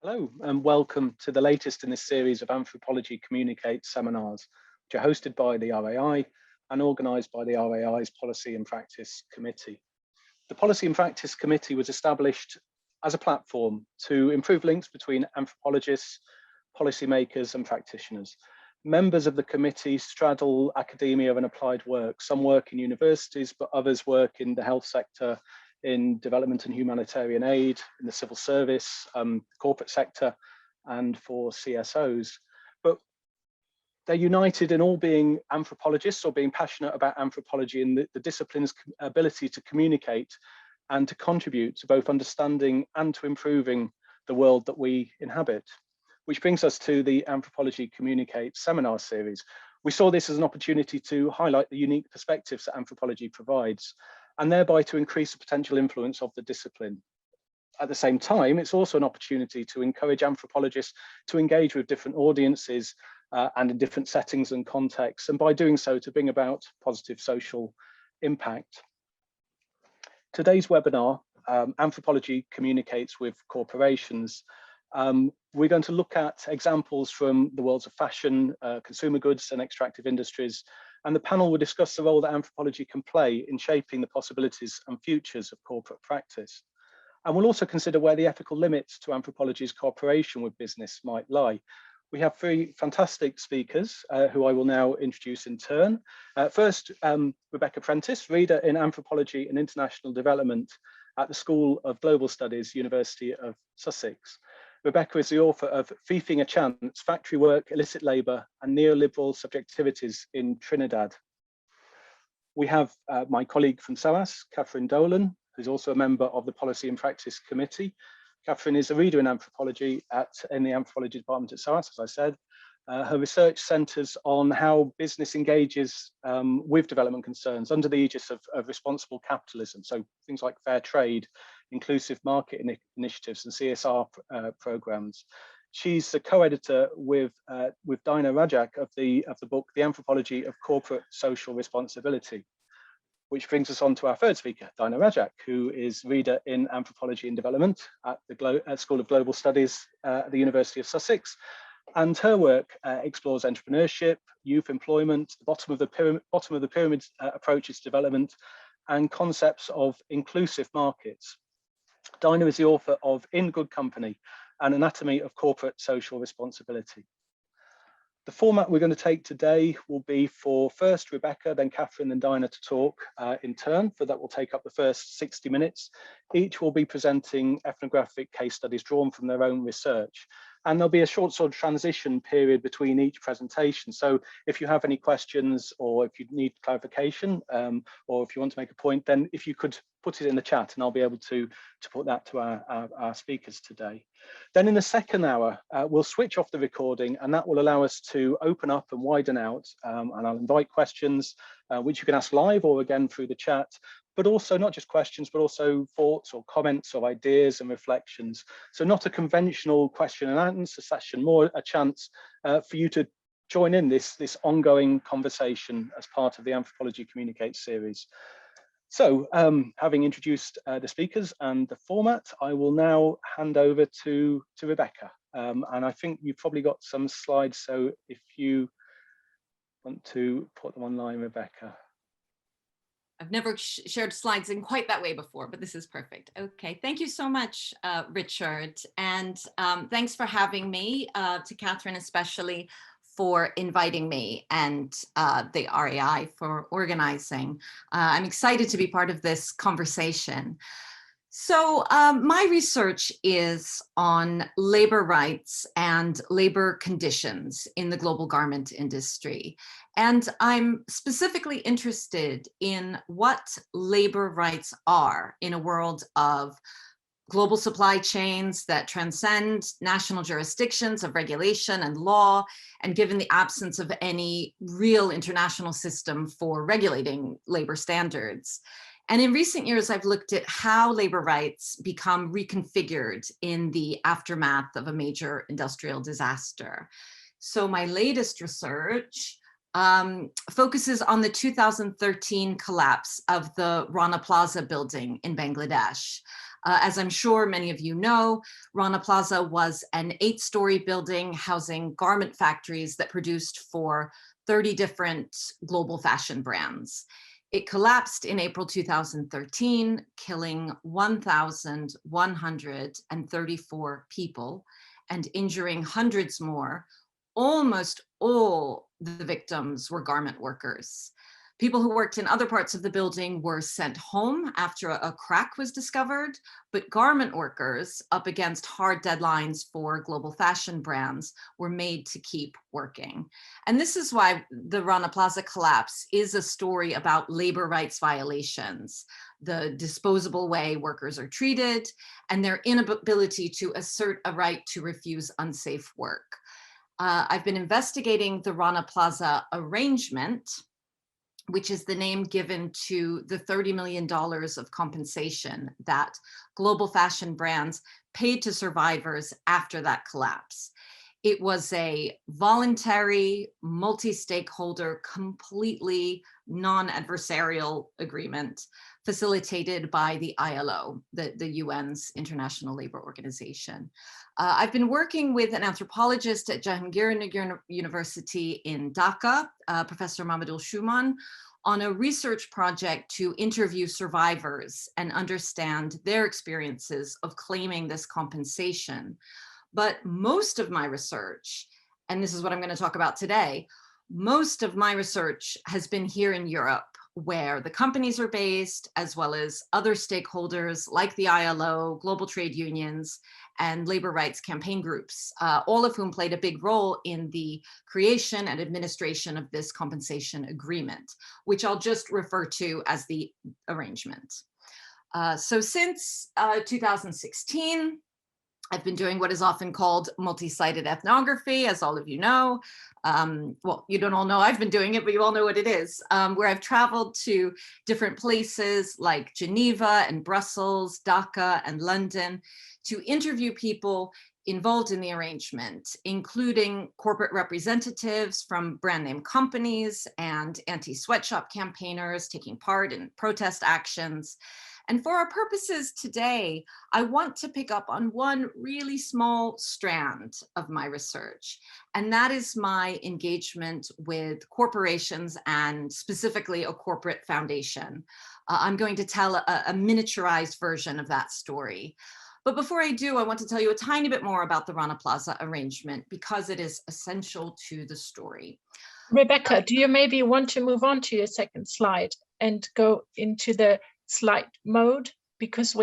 Hello and welcome to the latest in this series of Anthropology Communicates seminars, which are hosted by the RAI and organised by the RAI's Policy and Practice Committee. The Policy and Practice Committee was established as a platform to improve links between anthropologists, policymakers and practitioners. Members of the committee straddle academia and applied work. Some work in universities, but others work in the health sector, in development and humanitarian aid, in the civil service, corporate sector, and for CSOs. But they're united in all being anthropologists or being passionate about anthropology and the discipline's ability to communicate and to contribute to both understanding and to improving the world that we inhabit. Which brings us to the Anthropology Communicates seminar series. We saw this as an opportunity to highlight the unique perspectives that anthropology provides, and thereby to increase the potential influence of the discipline. At the same time, it's also an opportunity to encourage anthropologists to engage with different audiences and in different settings and contexts, and by doing so to bring about positive social impact. Today's webinar, Anthropology Communicates with Corporations. We're going to look at examples from the worlds of fashion, consumer goods and extractive industries, and the panel will discuss the role that anthropology can play in shaping the possibilities and futures of corporate practice. And we'll also consider where the ethical limits to anthropology's cooperation with business might lie. We have three fantastic speakers who I will now introduce in turn. First, Rebecca Prentice, reader in Anthropology and International Development at the School of Global Studies, University of Sussex. Rebecca is the author of Thieving a Chance, Factory Work, Illicit Labour and Neoliberal Subjectivities in Trinidad. We have my colleague from SOAS, Catherine Dolan, who's also a member of the Policy and Practice Committee. Catherine is a reader in anthropology in the Anthropology Department at SOAS, as I said. Her research centres on how business engages with development concerns under the aegis of responsible capitalism. So things like fair trade, inclusive market initiatives and CSR programs. She's the co-editor with Dinah Rajak of the book, The Anthropology of Corporate Social Responsibility, which brings us on to our third speaker, Dinah Rajak, who is reader in Anthropology and Development at the School of Global Studies at the University of Sussex. And her work explores entrepreneurship, youth employment, the bottom of the pyramid approaches to development, and concepts of inclusive markets. Dinah is the author of In Good Company, An Anatomy of Corporate Social Responsibility. The format we're going to take today will be for first Rebecca, then Catherine, then Dinah to talk in turn, for that will take up the first 60 minutes. Each will be presenting ethnographic case studies drawn from their own research. And there'll be a short sort of transition period between each presentation. So if you have any questions or if you need clarification or if you want to make a point, then if you could put it in the chat and I'll be able to put that to our speakers today. Then in the second hour, we'll switch off the recording and that will allow us to open up and widen out. And I'll invite questions, which you can ask live or again through the chat, but also not just questions, but also thoughts or comments or ideas and reflections. So not a conventional question and answer session, more a chance for you to join in this ongoing conversation as part of the Anthropology Communicates series. So having introduced the speakers and the format, I will now hand over to Rebecca. And I think you've probably got some slides. So if you want to put them online, Rebecca. I've never shared slides in quite that way before, but this is perfect. Okay, thank you so much, Richard. And thanks for having me, to Catherine especially for inviting me and the RAI for organizing. I'm excited to be part of this conversation. So my research is on labor rights and labor conditions in the global garment industry. And I'm specifically interested in what labor rights are in a world of global supply chains that transcend national jurisdictions of regulation and law, and given the absence of any real international system for regulating labor standards. And in recent years, I've looked at how labor rights become reconfigured in the aftermath of a major industrial disaster. So my latest research focuses on the 2013 collapse of the Rana Plaza building in Bangladesh. As I'm sure many of you know, Rana Plaza was an 8-story building housing garment factories that produced for 30 different global fashion brands. It collapsed in April 2013, killing 1,134 people and injuring hundreds more. Almost all the victims were garment workers. People who worked in other parts of the building were sent home after a crack was discovered, but garment workers, up against hard deadlines for global fashion brands, were made to keep working. And this is why the Rana Plaza collapse is a story about labor rights violations, the disposable way workers are treated, and their inability to assert a right to refuse unsafe work. I've been investigating the Rana Plaza arrangement, which is the name given to the $30 million of compensation that global fashion brands paid to survivors after that collapse. It was a voluntary, multi-stakeholder, completely non-adversarial agreement facilitated by the ILO, the UN's International Labour Organization. I've been working with an anthropologist at Jahangir University in Dhaka, Professor Mamadul Shuman, on a research project to interview survivors and understand their experiences of claiming this compensation. But most of my research, and this is what I'm going to talk about today, most of my research has been here in Europe, where the companies are based, as well as other stakeholders like the ILO, global trade unions, and labor rights campaign groups, all of whom played a big role in the creation and administration of this compensation agreement, which I'll just refer to as the arrangement. So since 2016, I've been doing what is often called multi-sited ethnography, as all of you know. Well, you don't all know I've been doing it, but you all know what it is, where I've traveled to different places like Geneva and Brussels, Dhaka and London to interview people involved in the arrangement, including corporate representatives from brand name companies and anti-sweatshop campaigners taking part in protest actions. And for our purposes today, I want to pick up on one really small strand of my research, and that is my engagement with corporations and specifically a corporate foundation. I'm going to tell a miniaturized version of that story. But before I do, I want to tell you a tiny bit more about the Rana Plaza arrangement because it is essential to the story. Rebecca, do you maybe want to move on to your second slide and go into the slide mode, because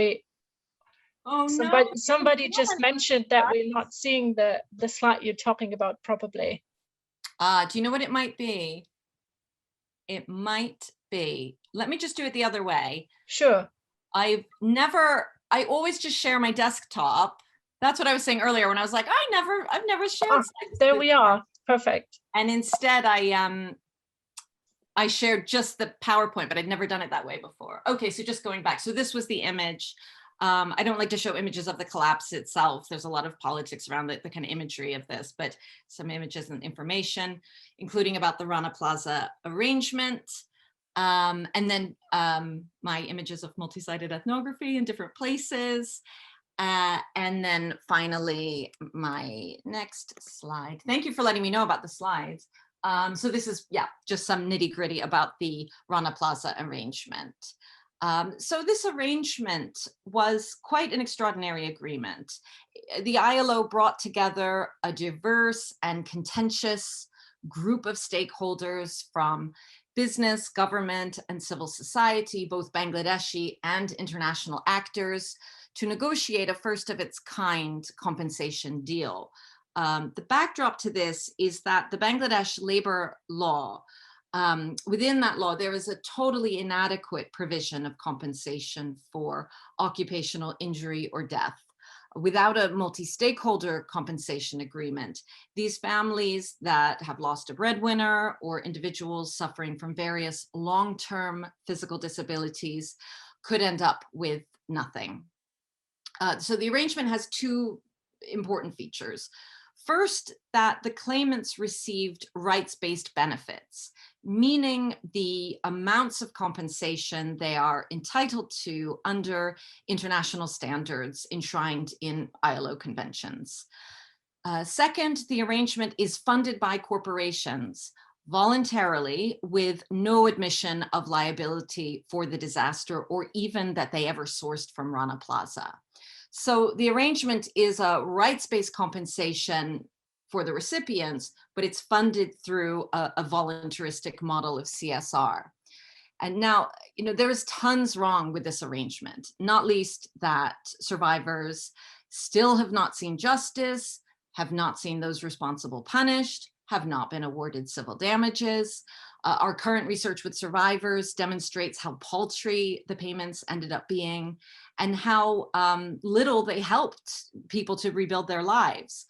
somebody just mentioned that we're not seeing the slide you're talking about properly. Do you know what it might be? It might be, let me just do it the other way. Sure. I always just share my desktop. That's what I was saying earlier when I was like, I've never shared slides. There we are. Perfect. And instead I shared just the PowerPoint, but I'd never done it that way before. Okay, so just going back. So this was the image. I don't like to show images of the collapse itself. There's a lot of politics around the kind of imagery of this, but some images and information, including about the Rana Plaza arrangement. And then my images of multi-sided ethnography in different places. And then finally, my next slide. Thank you for letting me know about the slides. So this is, just some nitty gritty about the Rana Plaza arrangement. So this arrangement was quite an extraordinary agreement. The ILO brought together a diverse and contentious group of stakeholders from business, government, and civil society, both Bangladeshi and international actors, to negotiate a first of its kind compensation deal. The backdrop to this is that the Bangladesh labor law, within that law, there is a totally inadequate provision of compensation for occupational injury or death. Without a multi-stakeholder compensation agreement, these families that have lost a breadwinner or individuals suffering from various long-term physical disabilities could end up with nothing. So the arrangement has two important features. First, that the claimants received rights-based benefits, meaning the amounts of compensation they are entitled to under international standards enshrined in ILO conventions. Second, the arrangement is funded by corporations voluntarily with no admission of liability for the disaster or even that they ever sourced from Rana Plaza. So the arrangement is a rights-based compensation for the recipients, but it's funded through a voluntaristic model of CSR. And now, there is tons wrong with this arrangement, not least that survivors still have not seen justice, have not seen those responsible punished, have not been awarded civil damages. Our current research with survivors demonstrates how paltry the payments ended up being and how little they helped people to rebuild their lives.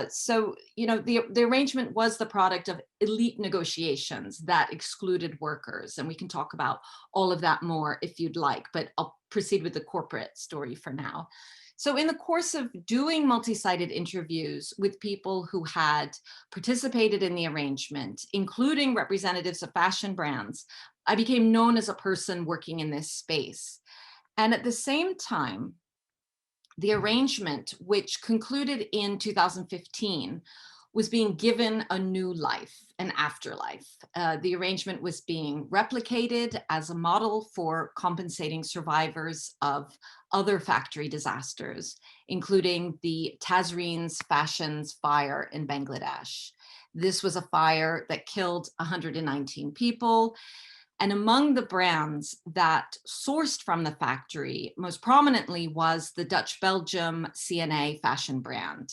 So, the arrangement was the product of elite negotiations that excluded workers. And we can talk about all of that more if you'd like, but I'll proceed with the corporate story for now. So in the course of doing multi-sided interviews with people who had participated in the arrangement, including representatives of fashion brands, I became known as a person working in this space. And at the same time, the arrangement, which concluded in 2015, was being given a new life, an afterlife. The arrangement was being replicated as a model for compensating survivors of other factory disasters, including the Tazreen's Fashions fire in Bangladesh. This was a fire that killed 119 people. And among the brands that sourced from the factory, most prominently was the Dutch-Belgium CNA fashion brand.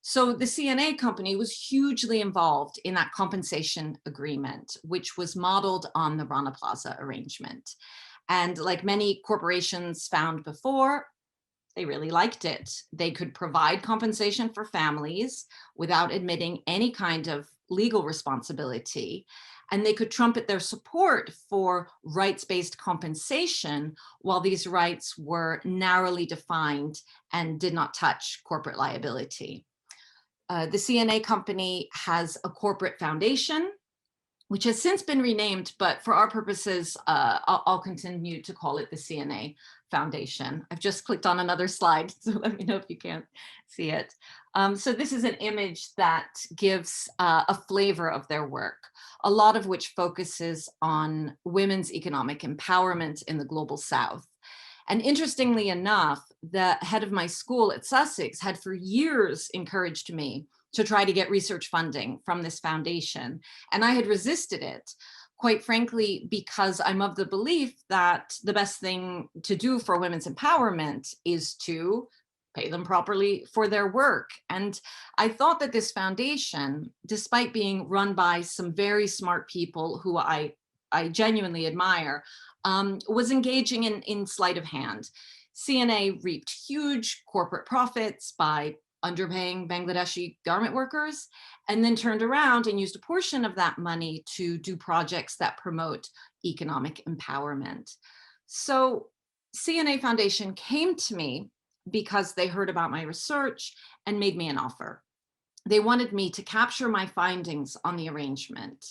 So the CNA company was hugely involved in that compensation agreement, which was modeled on the Rana Plaza arrangement. And like many corporations found before, they really liked it. They could provide compensation for families without admitting any kind of legal responsibility. And they could trumpet their support for rights-based compensation while these rights were narrowly defined and did not touch corporate liability. The CNA company has a corporate foundation, which has since been renamed, but for our purposes, I'll continue to call it the CNA Foundation. I've just clicked on another slide, so let me know if you can't see it. So this is an image that gives a flavor of their work, a lot of which focuses on women's economic empowerment in the global South. And interestingly enough, the head of my school at Sussex had for years encouraged me to try to get research funding from this foundation. And I had resisted it, quite frankly, because I'm of the belief that the best thing to do for women's empowerment is to pay them properly for their work. And I thought that this foundation, despite being run by some very smart people who I genuinely admire, was engaging in sleight of hand. CNA reaped huge corporate profits by underpaying Bangladeshi garment workers, and then turned around and used a portion of that money to do projects that promote economic empowerment. So CNA Foundation came to me because they heard about my research and made me an offer. They wanted me to capture my findings on the arrangement.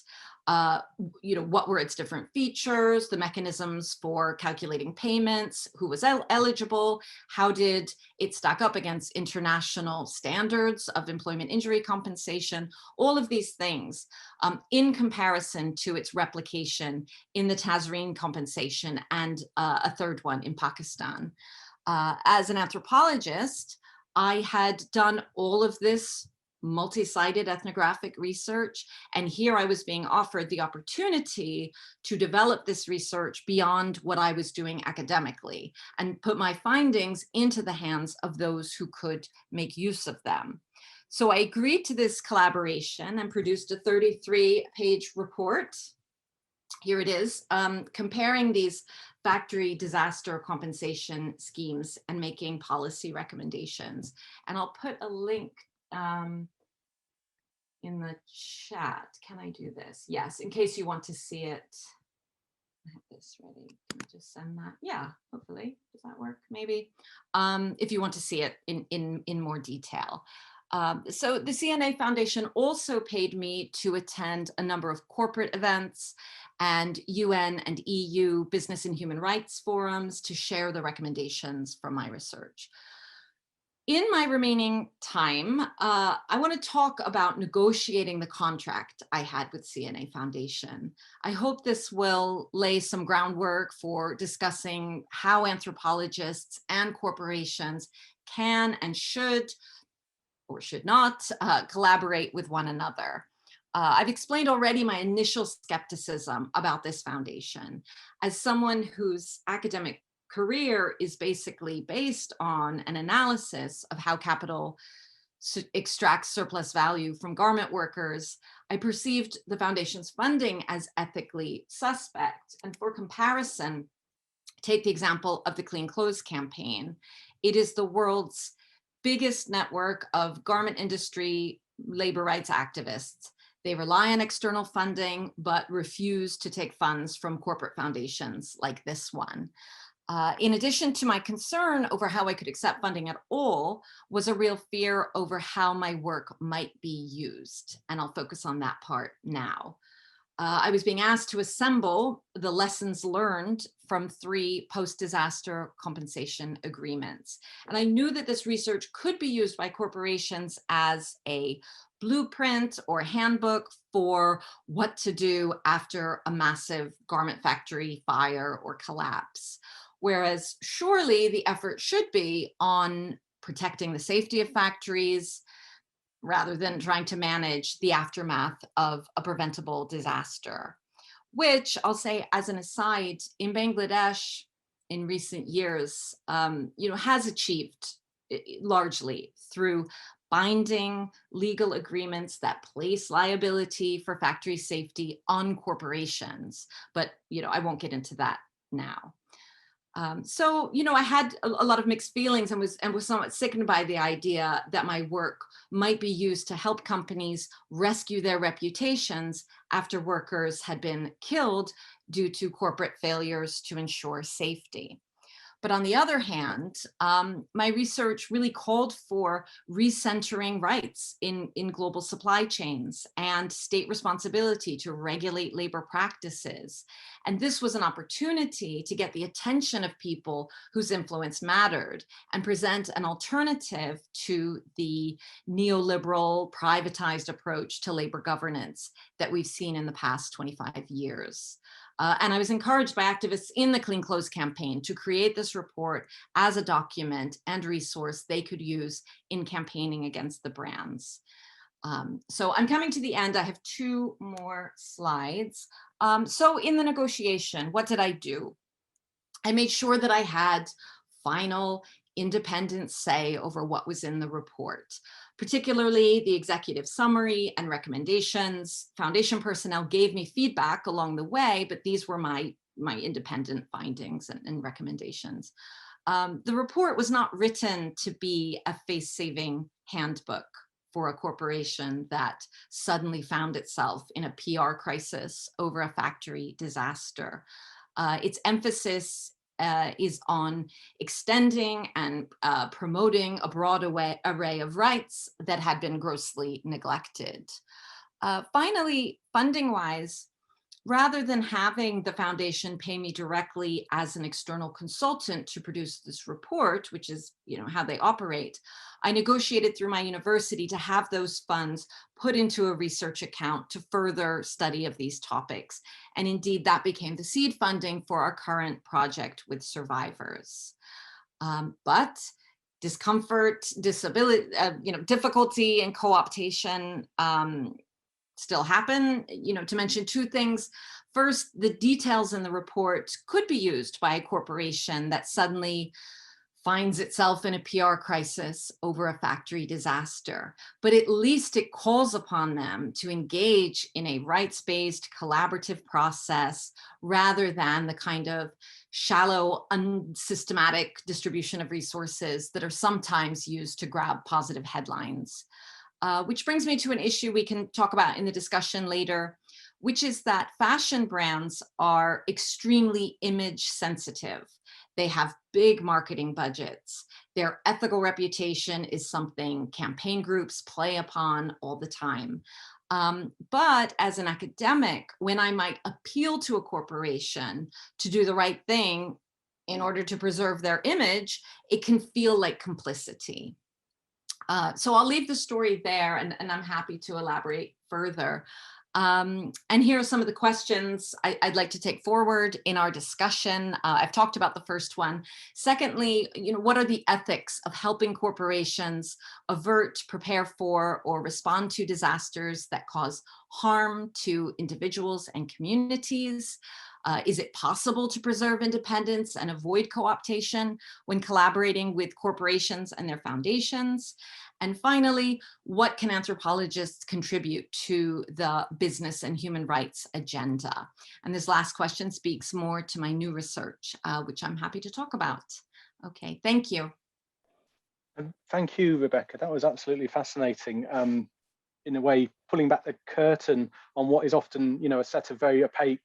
What were its different features, the mechanisms for calculating payments, who was eligible, how did it stack up against international standards of employment injury compensation, all of these things in comparison to its replication in the Tazreen compensation and a third one in Pakistan. As an anthropologist, I had done all of this multi-sided ethnographic research. And here I was being offered the opportunity to develop this research beyond what I was doing academically and put my findings into the hands of those who could make use of them. So I agreed to this collaboration and produced a 33-page report. Here it is, comparing these factory disaster compensation schemes and making policy recommendations. And I'll put a link in the chat. Can I do this? Yes, in case you want to see it. I have this ready. Can I just send that? Yeah, hopefully. Does that work? Maybe. If you want to see it in more detail. So the CNA Foundation also paid me to attend a number of corporate events and UN and EU business and human rights forums to share the recommendations from my research. In my remaining time, I want to talk about negotiating the contract I had with CNA Foundation. I hope this will lay some groundwork for discussing how anthropologists and corporations can and should or should not collaborate with one another. I've explained already my initial skepticism about this foundation. As someone whose academic career is basically based on an analysis of how capital extracts surplus value from garment workers, I perceived the foundation's funding as ethically suspect. And for comparison, take the example of the Clean Clothes campaign. It is the world's biggest network of garment industry labor rights activists. They rely on external funding, but refuse to take funds from corporate foundations like this one. In addition to my concern over how I could accept funding at all, was a real fear over how my work might be used. And I'll focus on that part now. I was being asked to assemble the lessons learned from 3 post-disaster compensation agreements. And I knew that this research could be used by corporations as a blueprint or handbook for what to do after a massive garment factory fire or collapse. Whereas surely the effort should be on protecting the safety of factories, rather than trying to manage the aftermath of a preventable disaster, which I'll say as an aside, in Bangladesh in recent years, has achieved largely through binding legal agreements that place liability for factory safety on corporations. But, I won't get into that now. So, I had a lot of mixed feelings and was somewhat sickened by the idea that my work might be used to help companies rescue their reputations after workers had been killed due to corporate failures to ensure safety. But on the other hand, my research really called for recentering rights in global supply chains and state responsibility to regulate labor practices. And this was an opportunity to get the attention of people whose influence mattered and present an alternative to the neoliberal privatized approach to labor governance that we've seen in the past 25 years. And I was encouraged by activists in the Clean Clothes campaign to create this report as a document and resource they could use in campaigning against the brands. So I'm coming to the end. I have 2 more slides. So in the negotiation, what did I do? I made sure that I had final independent say over what was in the report, particularly the executive summary and recommendations. Foundation personnel gave me feedback along the way, but these were my independent findings and recommendations. The report was not written to be a face-saving handbook for a corporation that suddenly found itself in a PR crisis over a factory disaster. Its emphasis is on extending and promoting a broad array of rights that had been grossly neglected. Finally, funding-wise, rather than having the foundation pay me directly as an external consultant to produce this report, which is how they operate, I negotiated through my university to have those funds put into a research account to further study of these topics. And indeed, that became the seed funding for our current project with survivors. But discomfort, disability, difficulty and co-optation still happen. To mention 2 things. First, the details in the report could be used by a corporation that suddenly finds itself in a PR crisis over a factory disaster, but at least it calls upon them to engage in a rights-based collaborative process rather than the kind of shallow, unsystematic distribution of resources that are sometimes used to grab positive headlines. Which brings me to an issue we can talk about in the discussion later, which is that fashion brands are extremely image sensitive. They have big marketing budgets. Their ethical reputation is something campaign groups play upon all the time. But as an academic, when I might appeal to a corporation to do the right thing in order to preserve their image, it can feel like complicity. So I'll leave the story there, and I'm happy to elaborate further. And here are some of the questions I'd like to take forward in our discussion. I've talked about the first one. Secondly, what are the ethics of helping corporations avert, prepare for, or respond to disasters that cause harm to individuals and communities? Is it possible to preserve independence and avoid co-optation when collaborating with corporations and their foundations? And finally, what can anthropologists contribute to the business and human rights agenda? And this last question speaks more to my new research, which I'm happy to talk about. Okay, thank you. Thank you, Rebecca. That was absolutely fascinating. In a way, pulling back the curtain on what is often, a set of very opaque,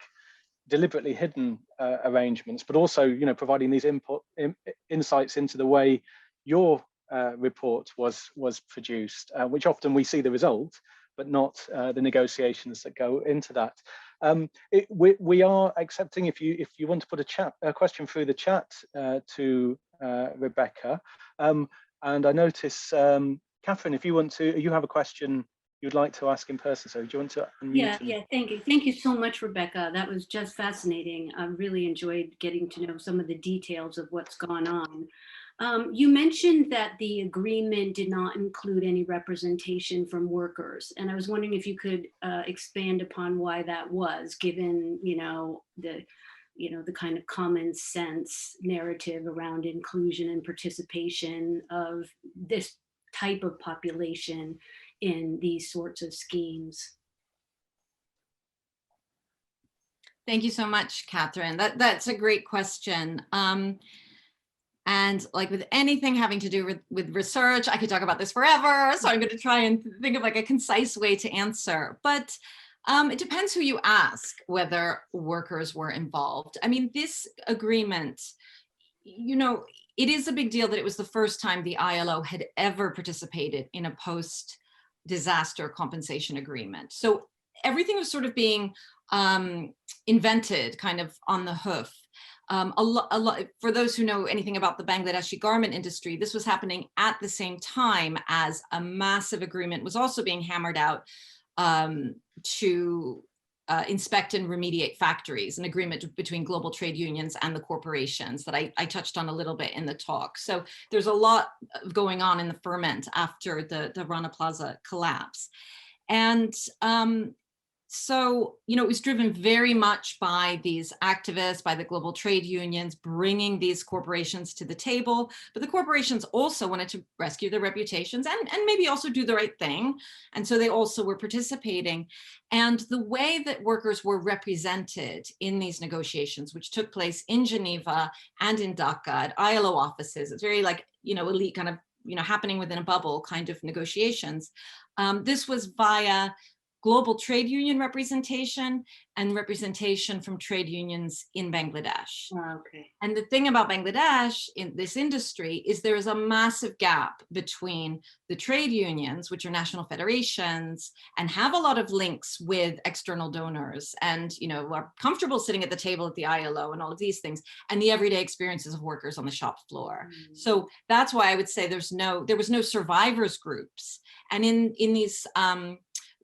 deliberately hidden arrangements, but also, providing these insights into the way your report was produced, which often we see the result, but not the negotiations that go into that. We are accepting, if you want to put a question through the chat to Rebecca, and I notice, Catherine, if you have a question you'd like to ask in person, so do you want to unmute? Yeah, thank you so much, Rebecca. That was just fascinating. I really enjoyed getting to know some of the details of what's gone on. You mentioned that the agreement did not include any representation from workers, and I was wondering if you could expand upon why that was, given the kind of common sense narrative around inclusion and participation of this type of population in these sorts of schemes. Thank you so much, Catherine. That's a great question. And like with anything having to do with research, I could talk about this forever. So I'm going to try and think of like a concise way to answer. But it depends who you ask whether workers were involved. I mean, this agreement, it is a big deal that it was the first time the ILO had ever participated in a post-disaster compensation agreement. So everything was sort of being invented kind of on the hoof. A lot, for those who know anything about the Bangladeshi garment industry, this was happening at the same time as a massive agreement was also being hammered out to inspect and remediate factories, an agreement between global trade unions and the corporations that I touched on a little bit in the talk. So there's a lot going on in the ferment after the Rana Plaza collapse. And so, it was driven very much by these activists, by the global trade unions, bringing these corporations to the table. But the corporations also wanted to rescue their reputations and maybe also do the right thing. And so they also were participating. And the way that workers were represented in these negotiations, which took place in Geneva and in Dhaka at ILO offices, it's very like, elite kind of, happening within a bubble kind of negotiations. This was via global trade union representation and representation from trade unions in Bangladesh. Oh, okay. And the thing about Bangladesh in this industry is there is a massive gap between the trade unions, which are national federations and have a lot of links with external donors and are comfortable sitting at the table at the ILO and all of these things, and the everyday experiences of workers on the shop floor. So that's why I would say there was no survivors groups. And in these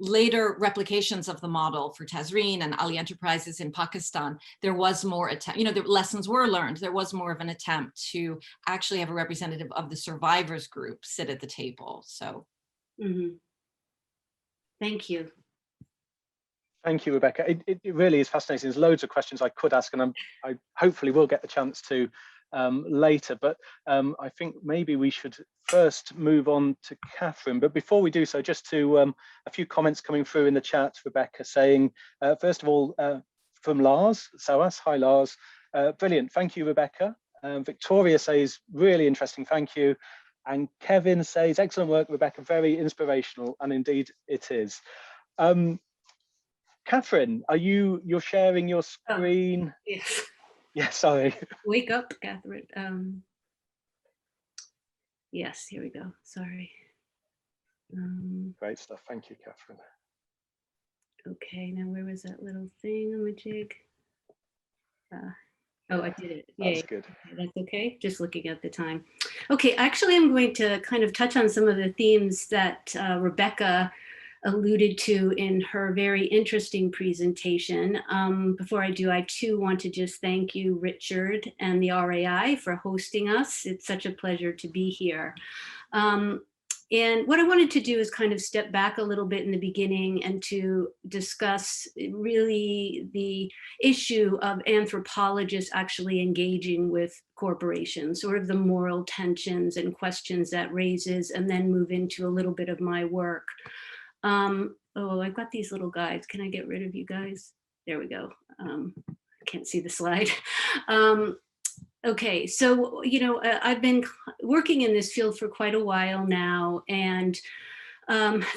later replications of the model for Tazreen and Ali Enterprises in Pakistan, there was more attempt, the lessons were learned. There was more of an attempt to actually have a representative of the survivors group sit at the table. So. Thank you. Thank you, Rebecca. It really is fascinating. There's loads of questions I could ask, and I hopefully will get the chance to later, but I think maybe we should first move on to Catherine. But before we do so, just to a few comments coming through in the chat, Rebecca, saying, first of all, from Lars, SOAS, hi Lars, brilliant, thank you, Rebecca. Victoria says, really interesting, thank you. And Kevin says, excellent work, Rebecca, very inspirational, and indeed it is. Catherine, you're sharing your Oh, screen? yes. Yeah, sorry. Wake up, Catherine. Yes, here we go. Sorry. Great stuff. Thank you, Catherine. Okay, now where was that little thing on my jig? Oh, I did it. Yay. That's good. Okay, that's okay. Just looking at the time. Okay, actually, I'm going to kind of touch on some of the themes that Rebecca alluded to in her very interesting presentation. Before I do, I too want to just thank you, Richard, and the RAI for hosting us. It's such a pleasure to be here. And what I wanted to do is kind of step back a little bit in the beginning and to discuss really the issue of anthropologists actually engaging with corporations, sort of the moral tensions and questions that raises, and then move into a little bit of my work. Oh, I've got these little guys. Can I get rid of you guys? There we go. I can't see the slide. Okay, so, you know, I've been working in this field for quite a while now, and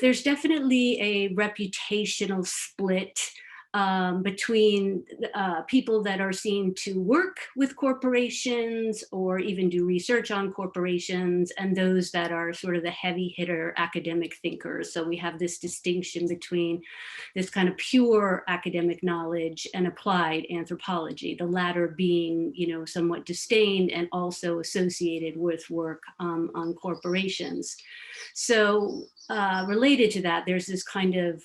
there's definitely a reputational split between people that are seen to work with corporations or even do research on corporations, and those that are sort of the heavy hitter academic thinkers. So we have this distinction between this kind of pure academic knowledge and applied anthropology, the latter being, you know, somewhat disdained and also associated with work on corporations. So related to that, there's this kind of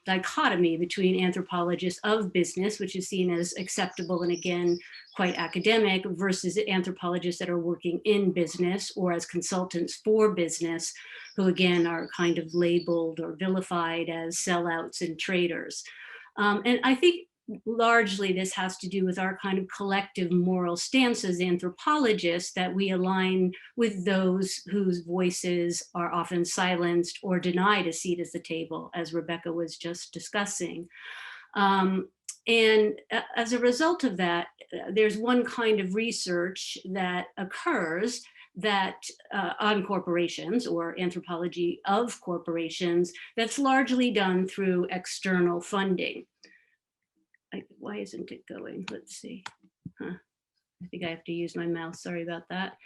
dichotomy between anthropologists of business, which is seen as acceptable and again, quite academic, versus anthropologists that are working in business or as consultants for business, who again are kind of labeled or vilified as sellouts and traders. And I think largely this has to do with our kind of collective moral stance as anthropologists, that we align with those whose voices are often silenced or denied a seat at the table, as Rebecca was just discussing. And as a result of that, there's one kind of research that occurs that on corporations, or anthropology of corporations, that's largely done through external funding. Why isn't it going? Let's see. I think I have to use my mouse. Sorry about that.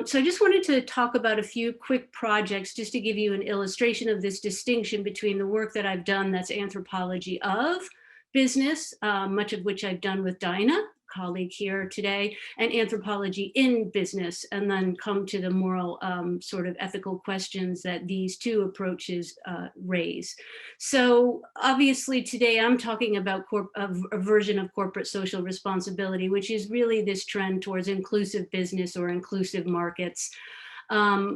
So I just wanted to talk about a few quick projects just to give you an illustration of this distinction between the work that I've done that's anthropology of business, much of which I've done with Dinah, colleague here today, and anthropology in business, and then come to the moral sort of ethical questions that these two approaches raise. So obviously today I'm talking about a version of corporate social responsibility, which is really this trend towards inclusive business or inclusive markets,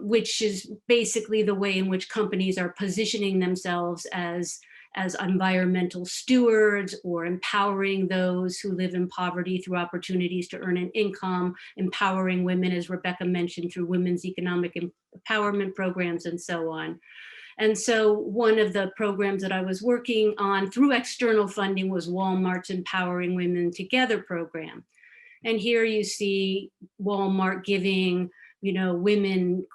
which is basically the way in which companies are positioning themselves as environmental stewards, or empowering those who live in poverty through opportunities to earn an income, empowering women, as Rebecca mentioned, through women's economic empowerment programs, and so on. And so one of the programs that I was working on through external funding was Walmart's Empowering Women Together program. And here you see Walmart giving, you know, women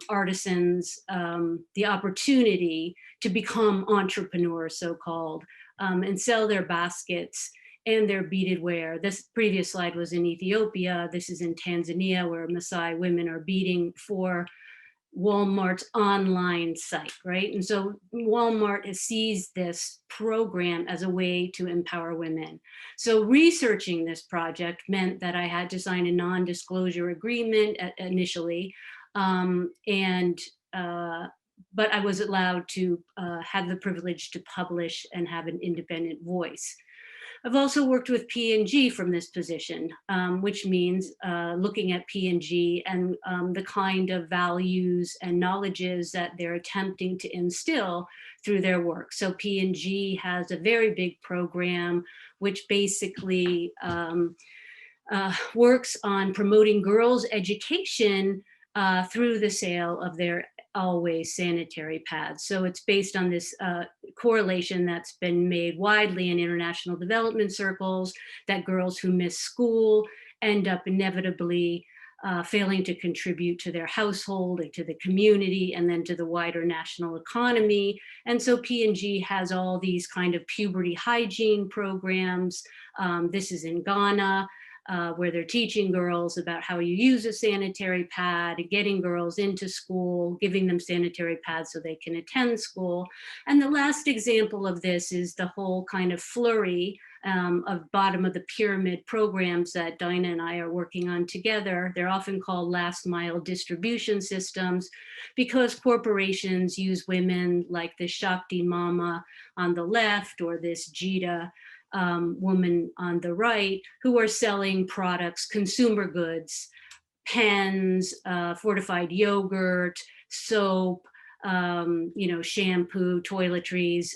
artisans the opportunity to become entrepreneurs, so-called, and sell their baskets and their beaded wear. This previous slide was in Ethiopia. This is in Tanzania, where Maasai women are beading for Walmart's online site, right? And so Walmart sees this program as a way to empower women. So researching this project meant that I had to sign a non-disclosure agreement initially, but I was allowed to have the privilege to publish and have an independent voice. I've also worked with P&G from this position, which means looking at P&G and the kind of values and knowledges that they're attempting to instill through their work. So P&G has a very big program which basically works on promoting girls' education through the sale of their Always sanitary pads. So it's based on this correlation that's been made widely in international development circles, that girls who miss school end up inevitably failing to contribute to their household and to the community and then to the wider national economy. And so P&G has all these kind of puberty hygiene programs. This is in Ghana, where they're teaching girls about how you use a sanitary pad, getting girls into school, giving them sanitary pads so they can attend school. And the last example of this is the whole kind of flurry of bottom of the pyramid programs that Dinah and I are working on together. They're often called last mile distribution systems because corporations use women like the Shakti Mama on the left or this Jita woman on the right, who are selling products, consumer goods, pens, fortified yogurt, soap, shampoo, toiletries,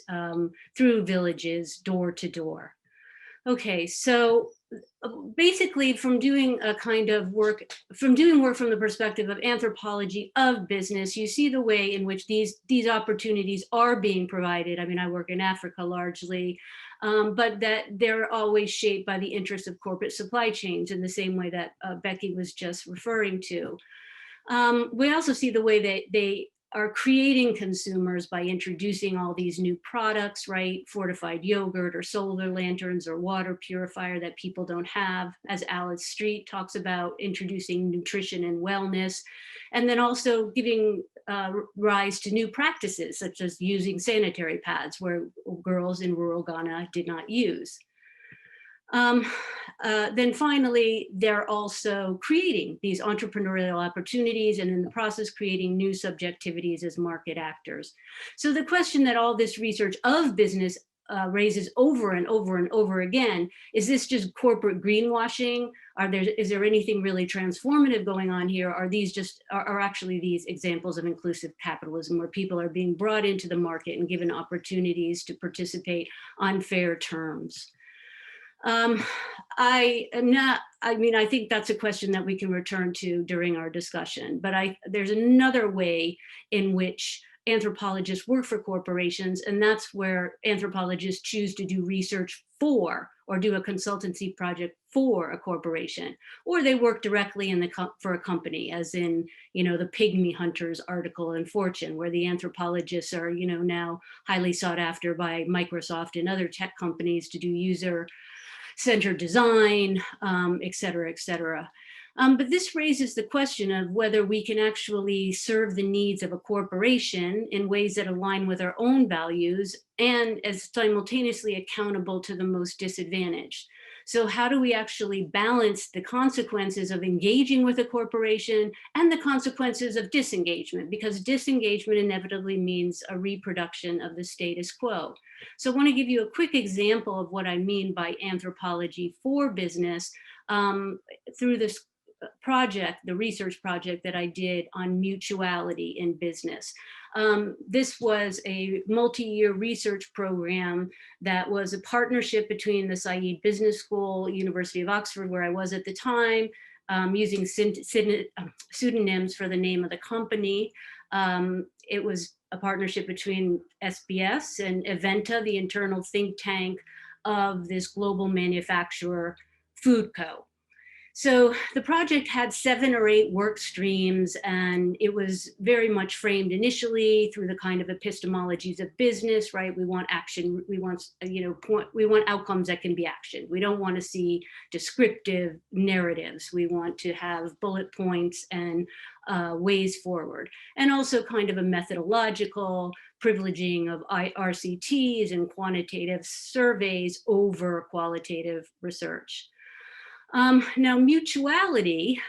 through villages, door to door. Okay, so basically from doing a kind of work from the perspective of anthropology of business, you see the way in which these opportunities are being provided. I mean, I work in Africa largely, but that they're always shaped by the interests of corporate supply chains in the same way that Becky was just referring to. We also see the way that they are creating consumers by introducing all these new products, right? Fortified yogurt or solar lanterns or water purifier that people don't have, as Alice Street talks about, introducing nutrition and wellness, and then also giving rise to new practices, such as using sanitary pads where girls in rural Ghana did not use. Then finally, they're also creating these entrepreneurial opportunities and in the process creating new subjectivities as market actors. So the question that all this research of business raises over and over and over again, is this just corporate greenwashing? Is there anything really transformative going on here? Are these are actually these examples of inclusive capitalism where people are being brought into the market and given opportunities to participate on fair terms? I think that's a question that we can return to during our discussion, but there's another way in which anthropologists work for corporations, and that's where anthropologists choose to do research for or do a consultancy project for a corporation, or they work directly for a company, as in, the Pygmy Hunters article in Fortune, where the anthropologists are, now highly sought after by Microsoft and other tech companies to do user-centered design, et cetera, et cetera. But this raises the question of whether we can actually serve the needs of a corporation in ways that align with our own values and as simultaneously accountable to the most disadvantaged. So how do we actually balance the consequences of engaging with a corporation and the consequences of disengagement? Because disengagement inevitably means a reproduction of the status quo. So I want to give you a quick example of what I mean by anthropology for business through this project, the research project that I did on mutuality in business. This was a multi-year research program that was a partnership between the Said Business School, University of Oxford, where I was at the time, using pseudonyms for the name of the company. It was a partnership between SBS and Eventa, the internal think tank of this global manufacturer, Foodco. So the project had 7 or 8 work streams, and it was very much framed initially through the kind of epistemologies of business, right? We want action, we want, we want outcomes that can be actioned. We don't want to see descriptive narratives. We want to have bullet points and ways forward, and also kind of a methodological privileging of RCTs and quantitative surveys over qualitative research. Now, mutuality,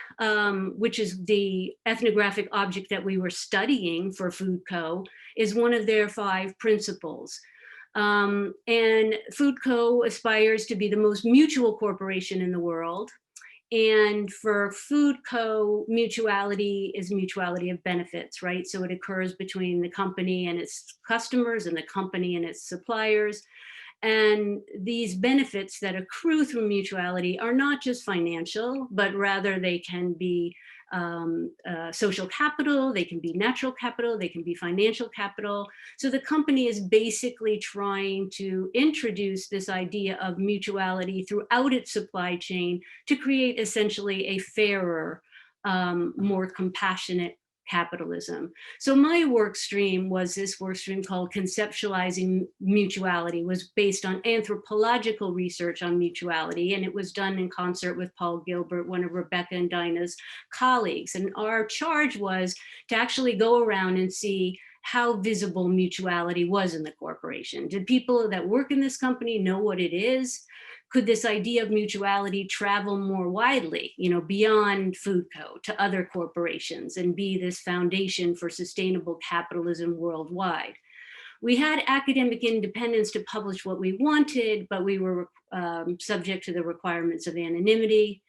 which is the ethnographic object that we were studying for Foodco, is one of their 5 principles. And Foodco aspires to be the most mutual corporation in the world. And for Foodco, mutuality is mutuality of benefits, right? So it occurs between the company and its customers and the company and its suppliers. And these benefits that accrue through mutuality are not just financial, but rather they can be social capital, they can be natural capital, they can be financial capital. So the company is basically trying to introduce this idea of mutuality throughout its supply chain to create essentially a fairer more compassionate capitalism. So my work stream was this work stream called Conceptualizing Mutuality, was based on anthropological research on mutuality, and it was done in concert with Paul Gilbert, one of Rebecca and Dinah's colleagues. And our charge was to actually go around and see how visible mutuality was in the corporation. Did people that work in this company know what it is? Could this idea of mutuality travel more widely, beyond Foodco to other corporations and be this foundation for sustainable capitalism worldwide? We had academic independence to publish what we wanted, but we were subject to the requirements of anonymity.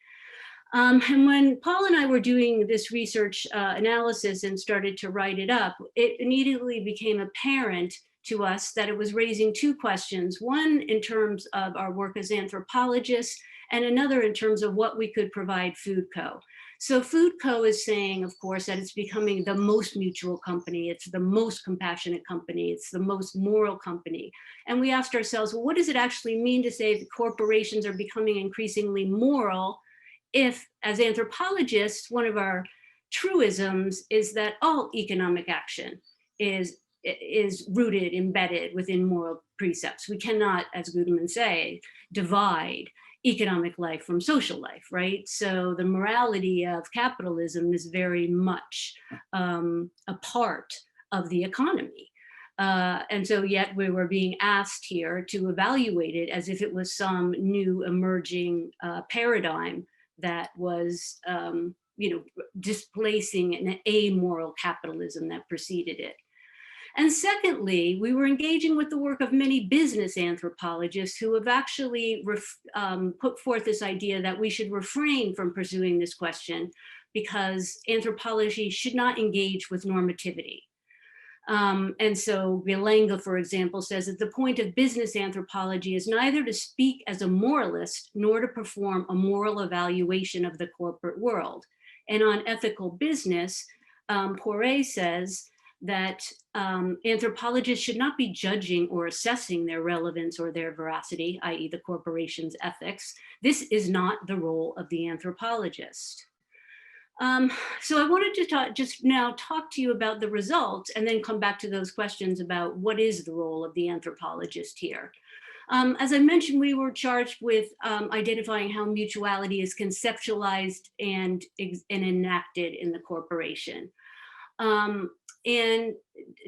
And when Paul and I were doing this research analysis and started to write it up, it immediately became apparent to us that it was raising two questions, one in terms of our work as anthropologists, and another in terms of what we could provide Foodco. So Foodco is saying, of course, that it's becoming the most mutual company, it's the most compassionate company, it's the most moral company. And we asked ourselves, well, what does it actually mean to say that corporations are becoming increasingly moral if, as anthropologists, one of our truisms is that all economic action is rooted, embedded within moral precepts. We cannot, as Goodman say, divide economic life from social life, right? So the morality of capitalism is very much a part of the economy. And so yet we were being asked here to evaluate it as if it was some new emerging paradigm that was displacing an amoral capitalism that preceded it. And secondly, we were engaging with the work of many business anthropologists who have actually put forth this idea that we should refrain from pursuing this question because anthropology should not engage with normativity. And so Vilenga, for example, says that the point of business anthropology is neither to speak as a moralist nor to perform a moral evaluation of the corporate world. And on ethical business, Poiré says that anthropologists should not be judging or assessing their relevance or their veracity, i.e. the corporation's ethics. This is not the role of the anthropologist. So I wanted to just now talk to you about the results and then come back to those questions about what is the role of the anthropologist here. As I mentioned, we were charged with identifying how mutuality is conceptualized and enacted in the corporation. And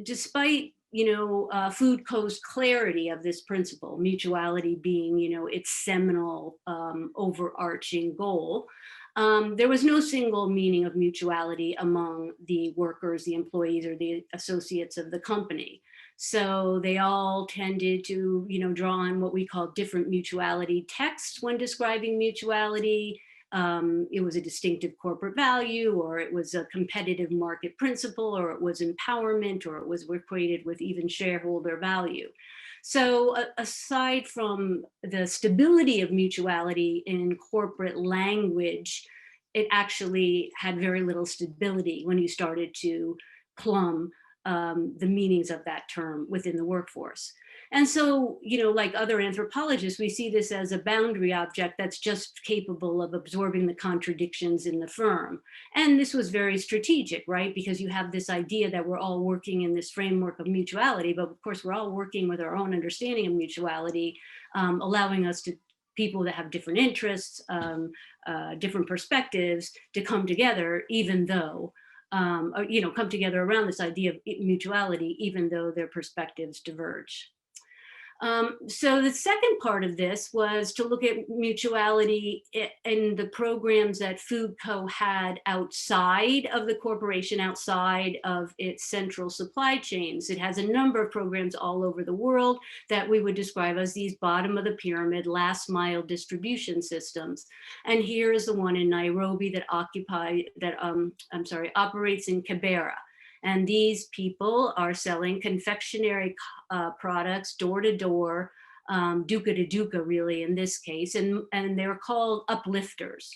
despite Foodco's clarity of this principle, mutuality being its seminal overarching goal, there was no single meaning of mutuality among the workers, the employees, or the associates of the company. So they all tended to draw on what we call different mutuality texts when describing mutuality. It was a distinctive corporate value, or it was a competitive market principle, or it was empowerment, or it was equated with even shareholder value. So aside from the stability of mutuality in corporate language, it actually had very little stability when you started to plumb the meanings of that term within the workforce. And so, like other anthropologists, we see this as a boundary object that's just capable of absorbing the contradictions in the firm. And this was very strategic, right? Because you have this idea that we're all working in this framework of mutuality, but of course we're all working with our own understanding of mutuality, allowing us to people that have different interests, different perspectives to come together, even though come together around this idea of mutuality, even though their perspectives diverge. So the second part of this was to look at mutuality in the programs that Foodco had outside of the corporation, outside of its central supply chains. It has a number of programs all over the world that we would describe as these bottom of the pyramid, last mile distribution systems. And here is the one in Nairobi that operates in Kibera. And these people are selling confectionery products door to door, duka to duka really in this case, and they're called uplifters.